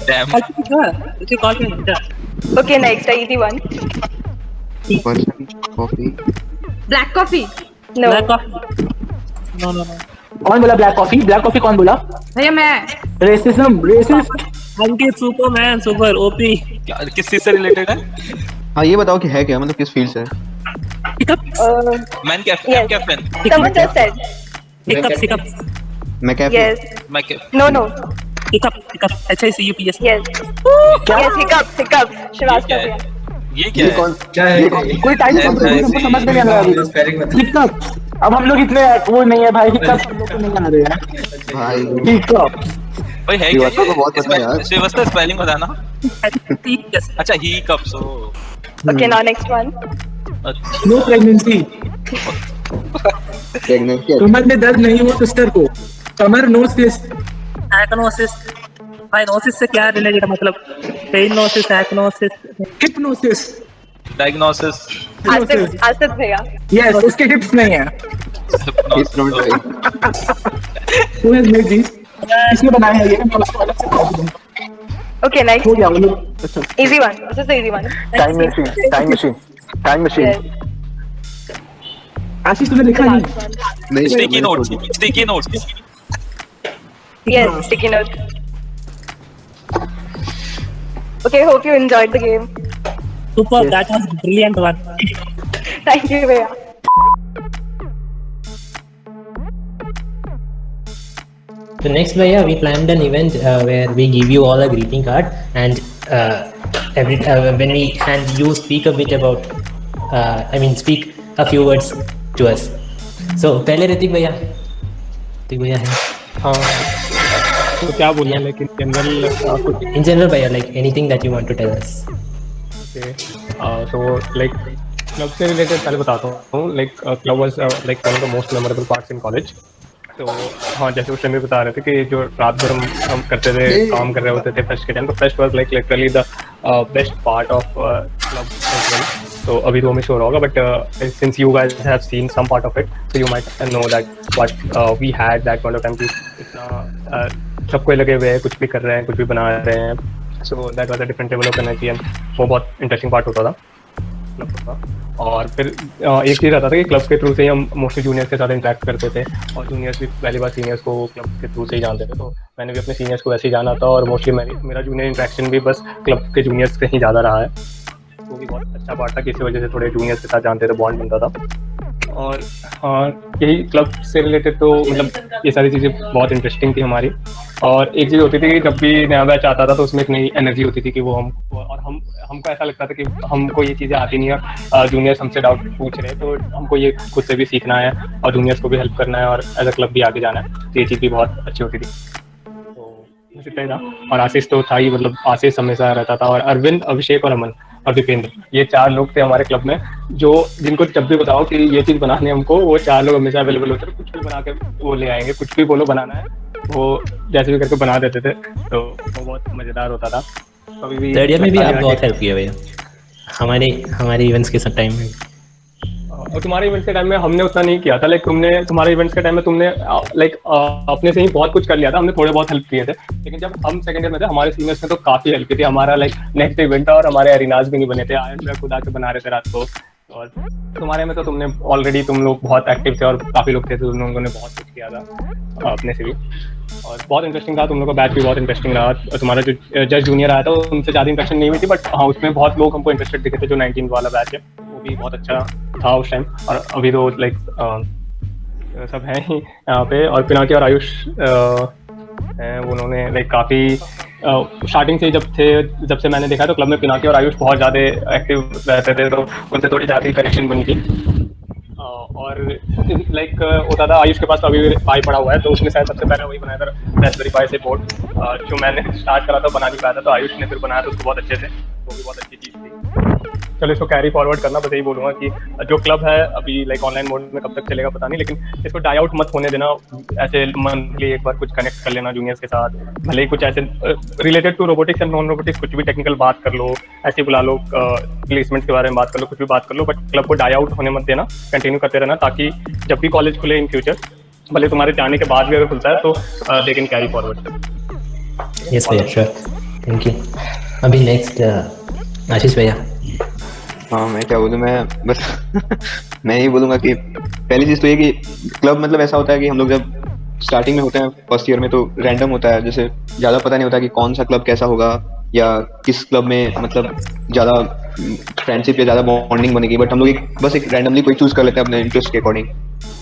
Speaker 12: Damn.
Speaker 13: Okay, next. A easy one.
Speaker 3: Person coffee.
Speaker 13: Black coffee. No.
Speaker 11: Black coffee. No.
Speaker 2: कौन बोला ब्लैक कॉफी? ब्लैक कॉफी कौन बोला?
Speaker 9: भैया मैं।
Speaker 2: रेसिज्म। रेसिस्ट।
Speaker 11: अंकित सुपरमैन सुपर ओपी।
Speaker 12: किस चीज से रिलेटेड है?
Speaker 3: हाँ ये बताओ कि है क्या, मतलब किस फील्ड से है?
Speaker 12: Man cafe.
Speaker 13: Yes.
Speaker 12: Cafe.
Speaker 13: Someone just said.
Speaker 11: Hiccup.
Speaker 3: मैं कैफे।
Speaker 13: Yes.
Speaker 12: मैं
Speaker 13: No.
Speaker 11: Hiccup HICUPS।
Speaker 13: Yes. Yes. Hiccup. Shrivastava.
Speaker 12: ये क्या है?
Speaker 4: क्या है?
Speaker 2: कोई टाइम हमको समझ में नहीं आ रहा अभी। हिकअप। अब हम लोग इतने वो नहीं है भाई, हिकअप हम लोग को नहीं आ रहे हैं
Speaker 3: भाई।
Speaker 2: हिकअप।
Speaker 12: भाई है क्या?
Speaker 3: श्रीवास्तव को बहुत पता है यार।
Speaker 12: श्रीवास्तव स्पेलिंग बताना। अच्छा ही कप सो।
Speaker 13: Okay, now next one.
Speaker 2: No pregnancy.
Speaker 3: Pregnancy.
Speaker 2: कमर में दर्द नहीं हो सिस्टर को। कमर नोसिस।
Speaker 11: एक्नोसिस। भाई नोसिस से क्या रिलेटेड, मतलब पेन नोसिस, एक्नोसिस,
Speaker 2: हिप्नोसिस।
Speaker 12: डायग्नोसिस।
Speaker 13: आसिफ भैया।
Speaker 2: यस, उसके हिप्स नहीं है। Who has made these? किसने बनाया है ये? मैं उसको अलग से बता दूंगा।
Speaker 13: Okay, next.
Speaker 2: हो गया वो लोग। अच्छा।
Speaker 13: Easy one. This is the easy one.
Speaker 3: Time machine.
Speaker 13: Yes.
Speaker 2: आशीष तुमने लिखा नहीं?
Speaker 3: नहीं।
Speaker 12: Sticky notes. Sticky notes.
Speaker 13: Yes. Sticky note. Okay, hope you enjoyed the game.
Speaker 11: Super, that was brilliant one.
Speaker 13: Thank you, भैया.
Speaker 7: So next, Bhaiya, we planned an event where we give you all a greeting card, and when we and you speak a bit about, speak a few words to us. So पहले ऋतिक भैया है।
Speaker 5: हाँ तो क्या बोलिए, लेकिन general
Speaker 7: In general, भैया, like anything that you want to tell us.
Speaker 5: so like club से रिलेटेड पहले बताता हूँ। Like club was like one of the most memorable parts in college. तो हाँ, जैसे उस टाइम में बता रहे थे कि जो रात भर हम करते थे, काम कर रहे होते थे फेस्ट के टाइम, तो fest was like literally the best part of club as well. तो अभी तो हमें शो रहा होगा, but since you guys have seen some part of it, so you might know that what we had that point of time, कि इतना सबको लगे हुए हैं, कुछ भी कर रहे हैं, कुछ भी बना रहे हैं। So that was a different level of energy, and वो बहुत इंटरेस्टिंग पार्ट होता था क्लब का। और फिर एक चीज़ आता था कि क्लब के थ्रू से ही हम मोस्टली जूनियर्स के साथ इंटरेक्ट करते थे, और जूनियर्स भी पहली बार सीनियर्स को क्लब के थ्रू से ही जानते थे। तो मैंने भी अपने सीनियर्स को वैसे ही जाना था, और मोस्टली मेरा जूनियर इंटरेक्शन भी बस क्लब के जूनियर्स से ही ज़्यादा रहा है। वो भी बहुत अच्छा पार्ट था कि इसी वजह से थोड़े जूनियर्स के साथ जानते थे, बॉन्ड बनता था। और हाँ, यही क्लब से रिलेटेड तो मतलब ये सारी चीज़ें बहुत इंटरेस्टिंग थी हमारी। और एक चीज़ होती थी कि जब भी नया बैच आता था तो उसमें एक नई एनर्जी होती थी कि वो हमको ऐसा लगता था कि हमको ये चीज़ें आती नहीं है, जूनियर्स हमसे डाउट पूछ रहे हैं, तो हमको ये खुद से भी सीखना है और जूनियर्स को भी हेल्प करना है और एज अ क्लब भी आगे जाना है। तो ये चीज़ भी बहुत अच्छी होती थी। तो बस इतना ही था। और आशीष तो था ही, मतलब आशीष हमेशा रहता था, और अरविंद, अभिषेक और अमन और दीपेंद्र, ये 4 लोग थे हमारे क्लब में जो जिनको जब भी बताओ कि ये चीज़ बनानी है हमको, वो 4 लोग हमेशा अवेलेबल होते थे। कुछ भी बना के वो ले आएंगे, कुछ भी बोलो बनाना है वो जैसे भी करके बना देते थे, तो वो बहुत मज़ेदार होता था। कभी भी
Speaker 7: थर्ड ईयर में भी आप बहुत हेल्प किया भैया हमारे इवेंट्स के टाइम में।
Speaker 5: और तुम्हारे इवेंट्स के टाइम में हमने उतना नहीं किया था, लाइक तुम्हारे इवेंट्स के टाइम में तुमने लाइक अपने से ही बहुत कुछ कर लिया था, हमने थोड़े बहुत हेल्प किए थे। लेकिन जब हम सेकंड ईयर में थे, हमारे सीनियर्स ने तो काफी हेल्प की थी। हमारा लाइक नेक्स्ट इवेंट था और हमारे अरीनाज भी नहीं बने थे, आयन में खुद आके बना रहे थे रात को। और तुम्हारे में तो तुमने ऑलरेडी तुम लोग बहुत एक्टिव थे और काफी लोग थे, तो तुम लोगों ने बहुत कुछ किया था अपने से भी, और बहुत इंटरेस्टिंग था। तुम लोग का बैच भी बहुत इंटरेस्टिंग रहा। तुम्हारा जो जस्ट जूनियर आया था उनसे ज़्यादा इंटरेक्शन नहीं हुई थी, बट हाँ उसमें बहुत लोग हमको इंटरेस्टेड दिखे थे। जो 19 वाला बैच है वो भी बहुत अच्छा था उस टाइम, और अभी तो लाइक सब हैं ही यहाँ पे। और पिनाकी और आयुष हैं, उन्होंने लाइक काफ़ी स्टार्टिंग से जब से मैंने देखा तो क्लब में पिनाकी और आयुष बहुत ज़्यादा एक्टिव रहते थे, तो उनसे थोड़ी ज़्यादा कनेक्शन बनी थी। और लाइक होता था, आयुष के पास तो अभी पाई पड़ा हुआ है, तो उसने शायद सबसे पहले वही बनाया था रास्पबेरी पाई से बोर्ड, जो मैंने स्टार्ट करा था बना नहीं पाया था, तो आयुष ने फिर बनाया था उसको बहुत अच्छे से, वो भी बहुत अच्छी चीज़ थी। चलो इसको कैरी फॉरवर्ड करना, बस यही बोलूँगा कि जो क्लब है अभी लाइक ऑनलाइन मोड में कब तक चलेगा पता नहीं, लेकिन इसको डाई आउट मत होने देना। ऐसे मंथली एक बार कुछ कनेक्ट कर लेना जूनियर्स के साथ, भले ही कुछ ऐसे related to robotics and non robotics कुछ भी टेक्निकल बात कर लो, ऐसे बुला लो, प्लेसमेंट्स के बारे में बात कर लो, कुछ भी बात कर लो, बट क्लब को डाई आउट होने मत देना, कंटिन्यू करते रहना, ताकि जब भी कॉलेज खुले इन फ्यूचर, भले तुम्हारे जाने के बाद भी अगर खुलता है तो they can carry forward.
Speaker 7: Yes भैया, श्योर, थैंक यू। अभी नेक्स्ट आशीष भैया।
Speaker 3: हाँ, मैं क्या बोलूँ, मैं बस मैं यही बोलूँगा कि पहली चीज़ तो ये कि क्लब मतलब ऐसा होता है कि हम लोग जब स्टार्टिंग में होते हैं फर्स्ट ईयर में तो रैंडम होता है, जैसे ज़्यादा पता नहीं होता कि कौन सा क्लब कैसा होगा या किस क्लब में मतलब ज़्यादा फ्रेंडशिप या ज़्यादा बॉन्डिंग बनेगी, बट हम लोग बस एक रैंडमली कोई चूज़ कर लेते हैं अपने इंटरेस्ट के अकॉर्डिंग।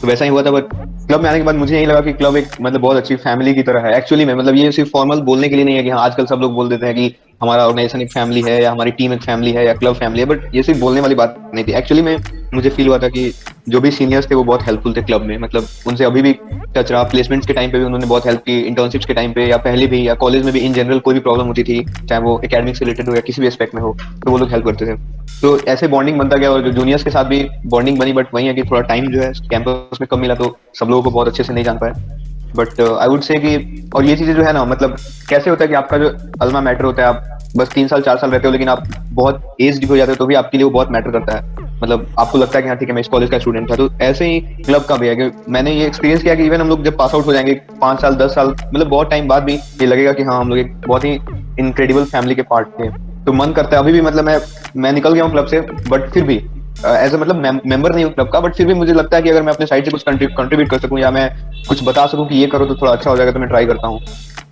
Speaker 3: तो वैसा ही हुआ था, बट क्लब में आने के बाद मुझे यही लगा कि क्लब एक मतलब बहुत अच्छी फैमिली की तरह है एक्चुअली में। मतलब ये सिर्फ फॉर्मल बोलने के लिए नहीं है कि हाँ आजकल सब लोग बोल देते हैं कि हमारा ऑर्गेनाइजेशन एक फैमिली है या हमारी टीम एक फैमिली है या क्लब फैमिली है, बट ये सिर्फ बोलने वाली बात नहीं थी। एक्चुअली में मुझे फील हुआ था कि जो भी सीनियर्स थे वो बहुत हेल्पफुल थे क्लब में, मतलब उनसे अभी भी टच रहा। प्लेसमेंट्स के टाइम पे भी उन्होंने बहुत हेल्प की, इंटर्नशिप्स के टाइम पे या पहले भी या कॉलेज में भी इन जनरल कोई भी प्रॉब्लम होती थी, चाहे वो एकेडमिक से रिलेटेड हो या किसी भी एस्पेक्ट में हो, तो वो लोग हेल्प करते थे। तो ऐसे बॉन्डिंग बनता गया और जो जूनियर्स के साथ भी बॉन्डिंग बनी, बट वही है कि थोड़ा टाइम जो है कैंपस में कम मिला तो सब लोगों को बहुत अच्छे से नहीं जान पाया। बट आई वुड से कि और ये चीजें जो है ना, मतलब कैसे होता है कि आपका जो अल्मा मैटर होता है, आप बस 3 साल 4 साल रहते हो लेकिन आप बहुत एज हो जाते हो तो भी आपके लिए वो बहुत मैटर करता है। मतलब आपको लगता है कि हाँ ठीक है मैं इस कॉलेज का स्टूडेंट था। तो ऐसे ही क्लब का भी है कि मैंने ये एक्सपीरियंस किया कि इवन हम लोग जब पास आउट हो जाएंगे 5 साल 10 साल मतलब बहुत टाइम बाद भी ये लगेगा कि हाँ हम लोग एक बहुत ही इनक्रेडिबल फैमिली के पार्ट थे। तो मन करता है अभी भी, मतलब मैं निकल गया हूँ क्लब से, बट फिर भी एज ए मतलब मेंबर नहीं हूँ क्लब का, बट फिर भी मुझे लगता है कि अगर मैं अपने साइड से कुछ कंट्रीब्यूट कर सकूँ या मैं कुछ बता सकूँ कि ये करो तो थोड़ा अच्छा हो जाएगा, तो मैं ट्राई करता हूँ।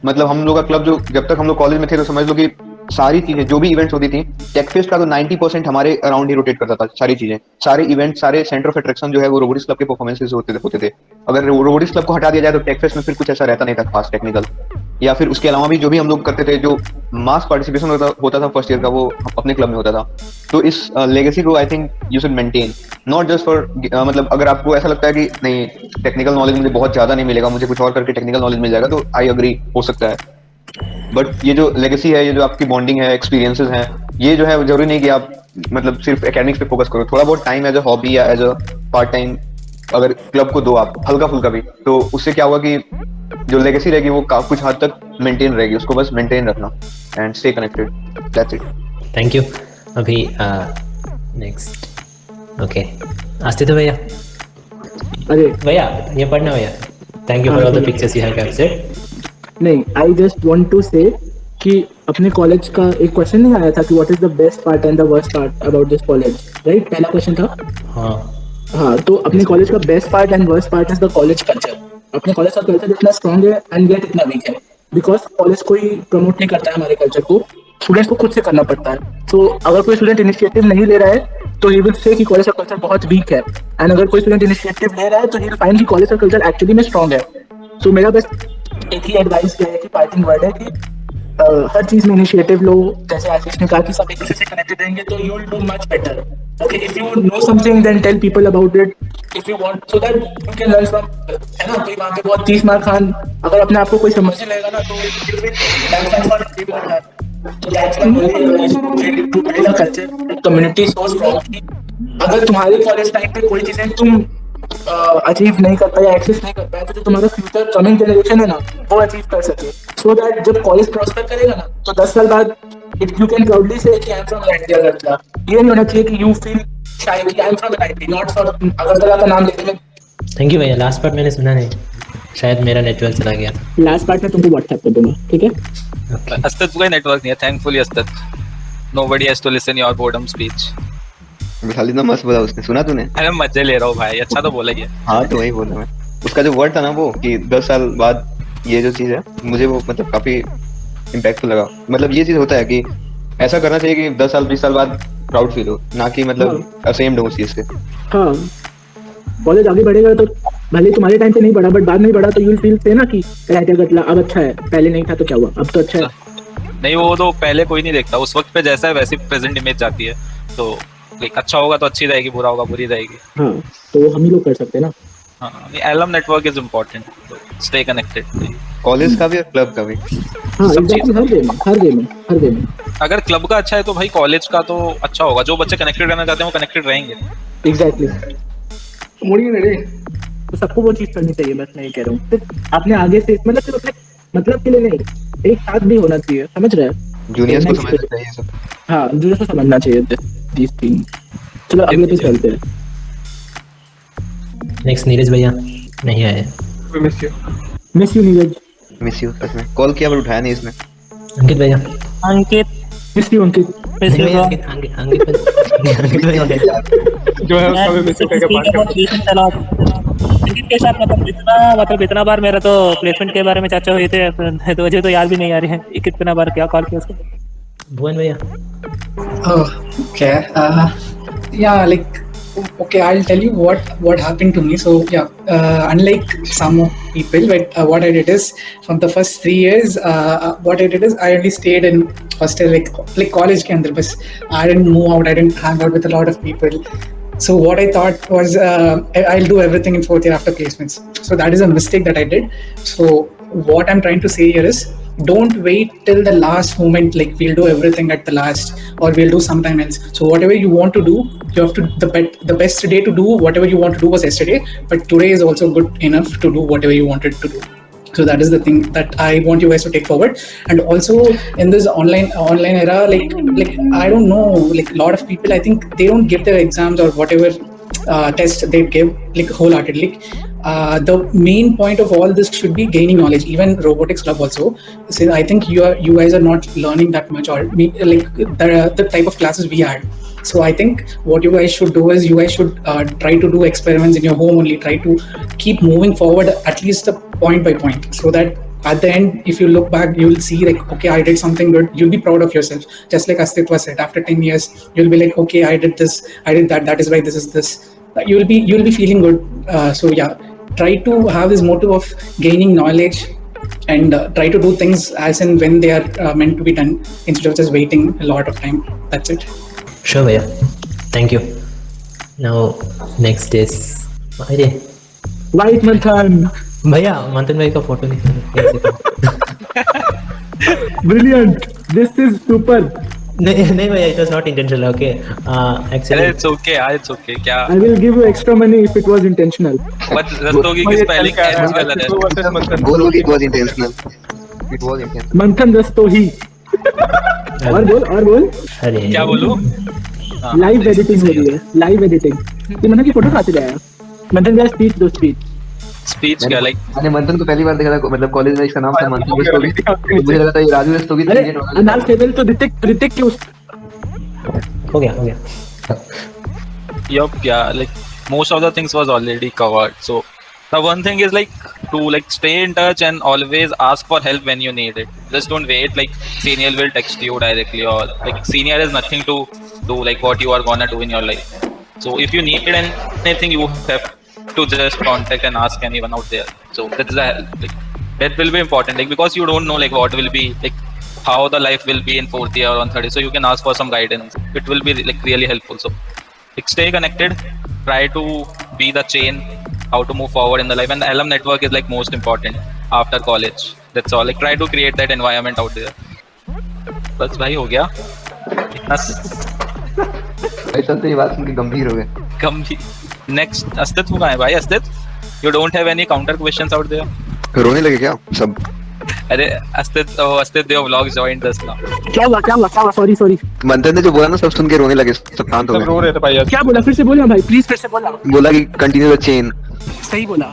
Speaker 3: मतलब हम लोग का क्लब जो जब तक हम लोग कॉलेज में थे तो समझ लो कि सारी चीजें जो भी इवेंट्स होती थी, टेकफेस्ट का तो 90% हमारे अराउंड ही रोटेट करता था। सारी चीजें, सारे इवेंट, सारे सेंटर ऑफ अट्रैक्शन जो है वो रोबोटिक्स क्लब के परफॉर्मेंसेस होते थे। अगर रोबोटिक्स क्लब को हटा दिया जाए तो टेकफेस्ट में फिर कुछ ऐसा रहता नहीं था खास टेक्निकल, या फिर उसके अलावा भी जो भी हम लोग करते थे, जो मास पार्टिसिपेशन होता था फर्स्ट ईयर का, वो अपने क्लब में होता था। तो इस लेगेसी को I think you should maintain, not just for मतलब अगर आपको ऐसा लगता है कि नहीं टेक्निकल नॉलेज मुझे बहुत ज्यादा नहीं मिलेगा, मुझे कुछ और करके टेक्निकल नॉलेज मिल जाएगा, तो आई अग्री, हो सकता है। बट ये जो लेगेसी है, ये जो आपकी बॉन्डिंग है, एक्सपीरियंसेस हैं, ये जो है जरूरी नहीं कि आप मतलब सिर्फ एकेडमिक्स पे फोकस करो। थोड़ा बहुत टाइम एज अ हॉबी या एज अ पार्ट टाइम अगर क्लब को दो आप हल्का फुल्का भी, तो उससे क्या होगा कि जो लेगेसी रहेगी वो कुछ हद तक मेंटेन रहेगी। उसको बस मेंटेन रखना and stay connected, that's it.
Speaker 7: Thank you. अभी नेक्स्ट ओके आस्तिक भैया।
Speaker 2: अरे
Speaker 7: भैया ये पढ़ना भैया। Thank you for all the pictures you have captured.
Speaker 2: नहीं, आई जस्ट वांट टू से कि अपने कॉलेज का एक क्वेश्चन नहीं आया था कि what is the best part and the worst part about this college, right? पहला क्वेश्चन था। हाँ, तो अपने कॉलेज का best part and worst part is the college culture. अपने कॉलेज का कल्चर इतना स्ट्रॉन्ग है एंड गेट इतना वीक है बिकॉज कॉलेज कोई प्रमोट नहीं करता है हमारे कल्चर को, स्टूडेंट्स को खुद से करना पड़ता है। तो अगर कोई स्टूडेंट इनिशिएटिव नहीं ले रहा है तो ही विल से कि कॉलेज का कल्चर बहुत वीक है, एंड अगर कोई स्टूडेंट इनिशिएटिव ले रहा है तो ही विल फाइंड कि कॉलेज का कल्चर एक्चुअली में स्ट्रॉन्ग है। सो मेरा बस एक ही एडवाइस क्या है कि पार्टिंग वर्ड है कि हर चीज में इनिशिएटिव लो, जैसे आशीष ने कहा कि सब एक दूसरे से कनेक्टेड रहेंगे तो you will do much better. Okay, if you know something then tell people about it if you want, so that you can learn from, है ना. कोई वहाँ पे बहुत 30 मार्क खान अगर अपने आप को कोई समझ नहीं लेगा ना तो कम्युनिटी सो स्ट्रांग. अगर तुम्हारे कॉलेज टाइम पे कोई चीजें तुम अचीव नहीं कर पाए, एक्सेस नहीं कर पाए, तो जो तुम्हारा फ्यूचर कमिंग जनरेशन है ना वो अचीव कर सके. सो दैट जब कॉलेज प्रॉस्पर करेगा ना तो 10 साल बाद यू कैन प्राउडली से कि आई एम फ्रॉम इंडिया करता. ये नहीं होना चाहिए कि यू फील शाय कि I am from NIT, not for Agartala का नाम लेने में.
Speaker 7: थैंक यू भैया. लास्ट पार्ट मैंने सुना नहीं, शायद मेरा नेटवर्क चला गया.
Speaker 2: लास्ट पार्ट में तुमको व्हाट्सएप कर दूंगा, ठीक है.
Speaker 12: अस्तित का नेटवर्क नहीं है, थैंकफुली अस्तित. Nobody has to listen your boredom speech.
Speaker 3: Vishal इतना मस्त बोला उसने, सुना तूने?
Speaker 12: अरे मजे ले रहा हूँ भाई, अच्छा तो बोला ये.
Speaker 3: हाँ तो वही बोला मैं. उसका जो वर्ड था ना वो कि 10 साल बाद ये जो चीज है मुझे वो मतलब काफी इम्पैक्टफुल लगा. मतलब ये चीज होता है कि ऐसा करना चाहिए कि 10 साल 20 साल बाद प्राउड फील हो, ना कि मतलब असेम्ड हो उस चीज से.
Speaker 2: हाँ, कॉलेज आगे बढ़ेगा तो भले तुम्हारे टाइम पे नहीं बढ़ा बट बाद में बढ़ा तो यू विल फील से ना कि गतला अब अच्छा है, पहले नहीं था तो क्या हुआ, अब तो अच्छा है.
Speaker 12: नहीं वो तो पहले कोई नहीं देखता, उस वक्त पे जैसा है वैसी प्रेजेंट इमेज जाती है. तो अच्छा होगा तो अच्छी रहेगी, बुरा होगा बुरी रहेगी.
Speaker 2: हाँ तो हम ही लोग कर सकते हैं ना.
Speaker 12: हाँ, alum network is important, stay connected.
Speaker 3: College का भी और क्लब का भी.
Speaker 2: हाँ एग्जैक्टली, हर वे में. अगर
Speaker 12: क्लब का अच्छा है तो भाई कॉलेज का तो अच्छा होगा. जो बच्चे कनेक्टेड रहना चाहते हैं वो कनेक्टेड रहेंगे.
Speaker 2: एग्जैक्टली. मुड़िए रे, तो सबको वो चीज करनी चाहिए. बस मैं ये कह रहा हूँ सिर्फ आपने आगे से मतलब सिर्फ अपने मतलब के लिए नहीं, एक साथ भी होना चाहिए, समझ रहे हैं.
Speaker 3: जूनियर्स को समझना चाहिए सब.
Speaker 2: हाँ जूनियर्स को समझना चाहिए दिस थिंग. चलो अगले पे चलते हैं.
Speaker 7: नेक्स्ट नीरज भैया नहीं आए.
Speaker 2: Miss you Neeraj.
Speaker 3: Miss you such में. कॉल किया बट उठाया नहीं इसने.
Speaker 7: अंकित भैया.
Speaker 2: मिस यू अंकित.
Speaker 7: अंकित
Speaker 5: जो है उसका भी मिस करके बात कर.
Speaker 11: अंकित के साथ मतलब इतना बार मेरा तो प्लेसमेंट के बारे में चर्चा हुई थी तो मुझे तो याद भी नहीं आ रही है कितना बार क्या कॉल किया उसको.
Speaker 7: भुवन भैया.
Speaker 1: Okay. Yeah, like, okay, I'll tell you what happened to me. So yeah, unlike some people, but what I did is from the first 3 years, what I did is I only stayed in hostel, like college ke andar, bas I didn't move out, I didn't hang out with a lot of people. So what I thought was I'll do everything in 4th year after placements. So that is a mistake that I did. So what I'm trying to say here is, don't wait till the last moment, like we'll do everything at the last or we'll do sometime else. So whatever you want to do, you have to, the best day to do whatever you want to do was yesterday, but today is also good enough to do whatever you wanted to do. So that is the thing that I want you guys to take forward. And also in this online era, like I don't know, like a lot of people, I think they don't give their exams or whatever test they give like wholeheartedly. The main point of all this should be gaining knowledge. Even robotics club also, so I think you guys are not learning that much, or like the type of classes we had. So I think what you guys should do is you guys should try to do experiments in your home only. Try to keep moving forward at least point by point, so that at the end, if you look back, you will see like, okay, I did something good. You'll be proud of yourself. Just like Astitwa said, after 10 years, you'll be like, okay, I did this, I did that. That is why this is this. You'll be feeling good. So yeah, try to have this motive of gaining knowledge and try to do things as and when they are meant to be done, instead of just waiting a lot of time. That's it.
Speaker 7: Sure, Bhaiya. Thank you. Now, next is
Speaker 2: White Manthan.
Speaker 7: भैया मंथन भाई का photo
Speaker 2: Brilliant. This is super.
Speaker 7: नहीं भैया, it was not intentional. Okay. Actually,
Speaker 12: it's okay. It's okay. क्या?
Speaker 2: I will give you extra money if it was intentional.
Speaker 12: But Rastogi की spelling H गलत है.
Speaker 3: बोलो कि it was intentional. It was intentional.
Speaker 2: मंथन रस्तोही. और बोल.
Speaker 7: अरे
Speaker 12: क्या बोलूं?
Speaker 2: लाइव एडिटिंग हो रही है. Live editing. ये मंथन की फोटो कहाँ से लाया? मंथन का स्पीच
Speaker 12: क्या लाइक?
Speaker 3: मैंने मंथन को पहली बार देखा था, मतलब कॉलेज में इसका नाम था मंथन रस्तोगी. मुझे लगा था ये राजू रस्तोगी.
Speaker 2: अनाल टेबल तो ऋतिक के उस
Speaker 7: हो गया.
Speaker 12: Yup, yeah, like most of the things was already covered. So the one thing is like to like stay in touch and always ask for help when you need it. Just don't wait like senior will text you directly, or like senior has nothing to do like what you are gonna do in your life. So if you need anything, you have to just contact and ask anyone out there. So that's like that will be important, like because you don't know like what will be like how the life will be in 4th year or on 3rd year. So you can ask for some guidance. It will be like really helpful. So like, stay connected. Try to be the chain how to move forward in the life, and the alum network is like most important after college. That's all. Like try to create that environment out there. बस भाई हो गया इतना
Speaker 3: भाई सब तो ये बात सुन के गंभीर हो गए.
Speaker 12: गंभीर. नेक्स्ट अस्तित्व कहाँ है भाई? Astitva, you don't have any counter questions out there?
Speaker 3: रोने लगे क्या सब?
Speaker 12: अरे Astitva Dev vlogs joined this now.
Speaker 2: क्या हुआ सॉरी
Speaker 3: मंथन ने जो बोला ना सब सुन के रोने लगे, सब शांत हो गए.
Speaker 5: सब रो रहे थे भाई.
Speaker 2: क्या बोला? फिर से बोलना भाई प्लीज, फिर से बोलना.
Speaker 3: बोला कि कंटिन्यू द चेन.
Speaker 2: सही बोला,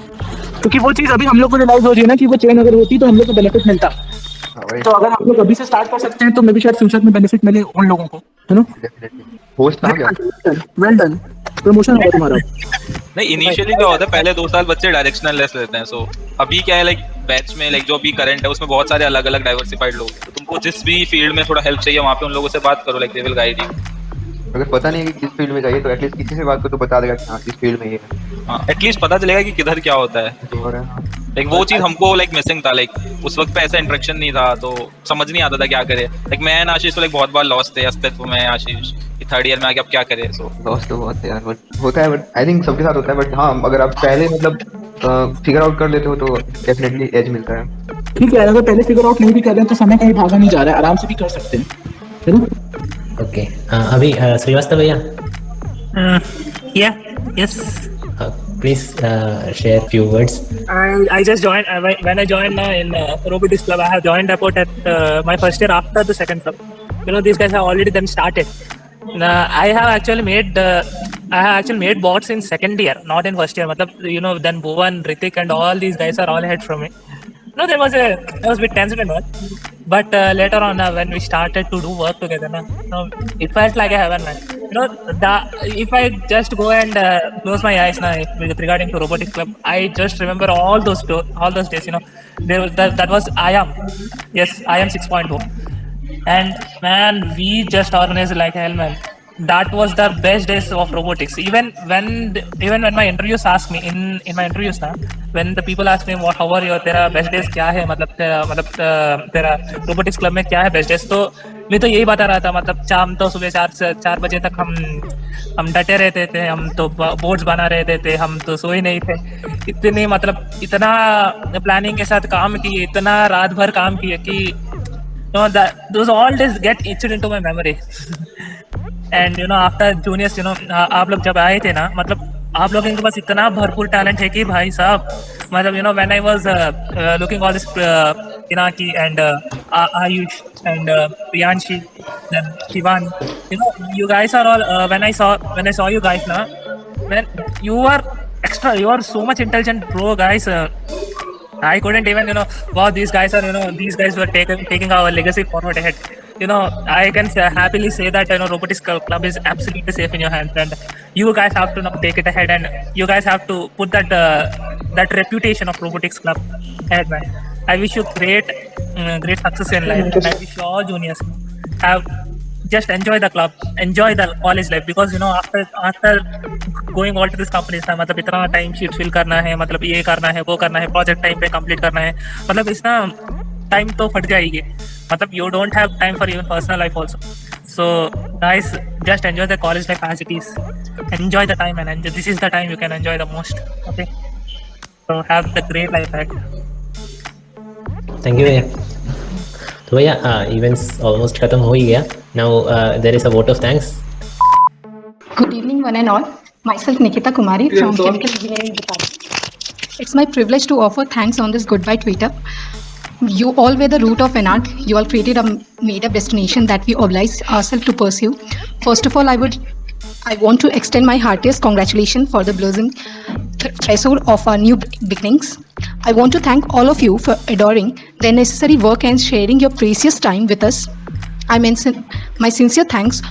Speaker 2: क्योंकि वो चीज अभी हम लोग को रियलाइज हो रही है ना कि वो चेन अगर होती तो हम लोग को बेनिफिट मिलता. तो अगर हम लोग अभी से स्टार्ट कर सकते हैं तो मे बी शायद फ्यूचर में बेनिफिट मिले उन लोगों को, है ना?
Speaker 3: होस्ट आ गया.
Speaker 2: वेल डन, प्रमोशन होगा तुम्हारा.
Speaker 12: नहीं, इनिशियली क्या होता है, पहले 2 साल बच्चे डायरेक्शनल लेस लेते हैं. सो अभी क्या है, लाइक बैच में लाइक जो अभी करंट है उसमें बहुत सारे अलग अलग डाइवर्सिफाइड लोग, तो तुमको जिस भी फील्ड में थोड़ा हेल्प चाहिए वहाँ पे उन लोगों से बात करो. Like they will guide you.
Speaker 3: अगर पता नहीं है कि किस फील्ड में चाहिए तो एटलीस्ट किसी से बात करो तो बता देगा कि हाँ इस फील्ड में ये है.
Speaker 12: हाँ, एटलीस्ट पता चलेगा कि किधर क्या होता है. लाइक वो चीज हमको लाइक मिसिंग था. लाइक उस वक्त पे ऐसा इंटरेक्शन नहीं था तो समझ नहीं आता था क्या करे. लाइक मैं एंड आशीष तो लाइक बहुत बार लॉस्ट थे अस्तित्व में. आशीष 3rd ईयर में आके अब क्या करे. सो
Speaker 3: लॉस्ट तो बहुत है यार, बट होता है. बट आई थिंक सबके साथ होता है. बट हाँ, अगर आप पहले मतलब फिगर आउट कर लेते हो तो डेफिनेटली एज मिलता है.
Speaker 2: ठीक है, अगर पहले फिगर आउट नहीं भी कर रहे हैं तो समय कहीं भागा नहीं जा रहा है, आराम से भी कर सकते हैं, है ना?
Speaker 7: ओके, अभी श्रीवास्तव भैया.
Speaker 11: Yes.
Speaker 7: Please share few words.
Speaker 11: I just joined when I joined in Robotics Club. I have joined about at my first year after the second club. You know, these guys have already then started. I have actually made bots in second year, not in first year. Matlab, you know, then Bhuvan, Ritik, and all these guys are all ahead from me. No, there was a bit tension and all. But later on, when we started to do work together, it felt like a heaven, man. You know, if I just go and close my eyes now regarding to Robotics Club, I just remember all those days. You know, that was IAM. Yes, IAM 6.0. And man, we just organized like hell, man. That was the best days of robotics. Even when my interviews ask me in my interviews now, when the people ask me how are you, तेरा best days क्या है, मतलब तेरा robotics club में क्या है best days, तो मैं तो यही बता रहा था. मतलब शाम तो सुबह 4 बजे तक हम डटे रहते थे, हम तो बोर्ड्स बना रहे थे, हम तो सोए नहीं थे. इतना प्लानिंग के साथ काम किए, इतना रात भर काम किए कि those all days get etched into my memory. And you know, after juniors, you know, आप लोग जब आए थे ना, मतलब आप लोगों के पास इतना भरपूर टैलेंट है कि भाई साहब, मतलब you know, when I was looking all this Pinaki and Ayush and Priyanshi, then Shivani, you know, you guys are all when I saw you guys now, man, you are so much intelligent, bro, guys. I couldn't even, you know, wow, these guys were taking our legacy forward ahead. You know, I can happily say that, you know, Robotics Club is absolutely safe in your hands, and you guys have to now take it ahead, and you guys have to put that reputation of Robotics Club ahead, man. I wish you great success in life, and I wish you all juniors have just enjoy the club, enjoy the college life, because you know, after going all to this companies ना, मतलब इतना time sheet fill करना है, मतलब ये करना है, वो करना है, प्रोजेक्ट टाइम पे कंप्लीट करना है, मतलब इसना टाइम तो फट जाएगी. मतलब you don't have time for even personal life also. So guys, just enjoy the college life as it is. Enjoy the time, and this is the time you can enjoy the most. Okay, so have the great life ahead.
Speaker 7: Thank you भैया. तो भैया events almost खत्म हो ही गया. Now there is a vote of thanks.
Speaker 14: Good evening, one and all. Myself Nikita Kumari from Chemical Engineering Department. It's my privilege to offer thanks on this Goodbye Twitter. You all were the root of NARC. You all created a made-up destination that we obliged ourselves to pursue. First of all, I want to extend my heartiest congratulations for the blazing threshold of our new beginnings. I want to thank all of you for adoring the necessary work and sharing your precious time with us. I mention my sincere thanks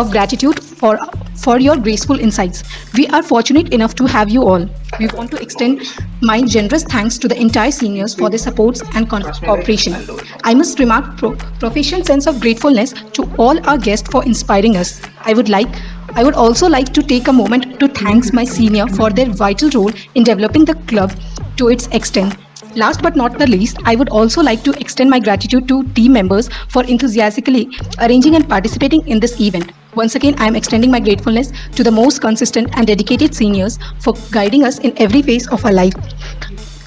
Speaker 14: of gratitude for your graceful insights. We are fortunate enough to have you all. We want to extend my generous thanks to the entire seniors for their supports and cooperation. I must remark proficient sense of gratefulness to all our guests for inspiring us. I would also like to take a moment to thank my senior for their vital role in developing the club to its extent. Last but not the least, I would also like to extend my gratitude to team members for enthusiastically arranging and participating in this event. Once again, I am extending my gratefulness to the most consistent and dedicated seniors for guiding us in every phase of our life.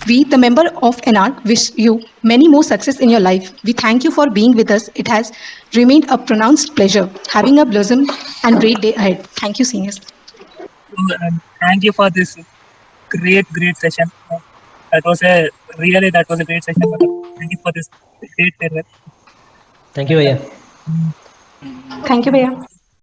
Speaker 14: We, the member of NR, wish you many more success in your life. We thank you for being with us. It has remained a pronounced pleasure. Having a blossom and great day ahead. Thank you, seniors.
Speaker 11: Thank you for this great session. That was a great session. Thank you for this great farewell.
Speaker 7: Thank you, Bhaiya.
Speaker 14: Thank you, Bhaiya.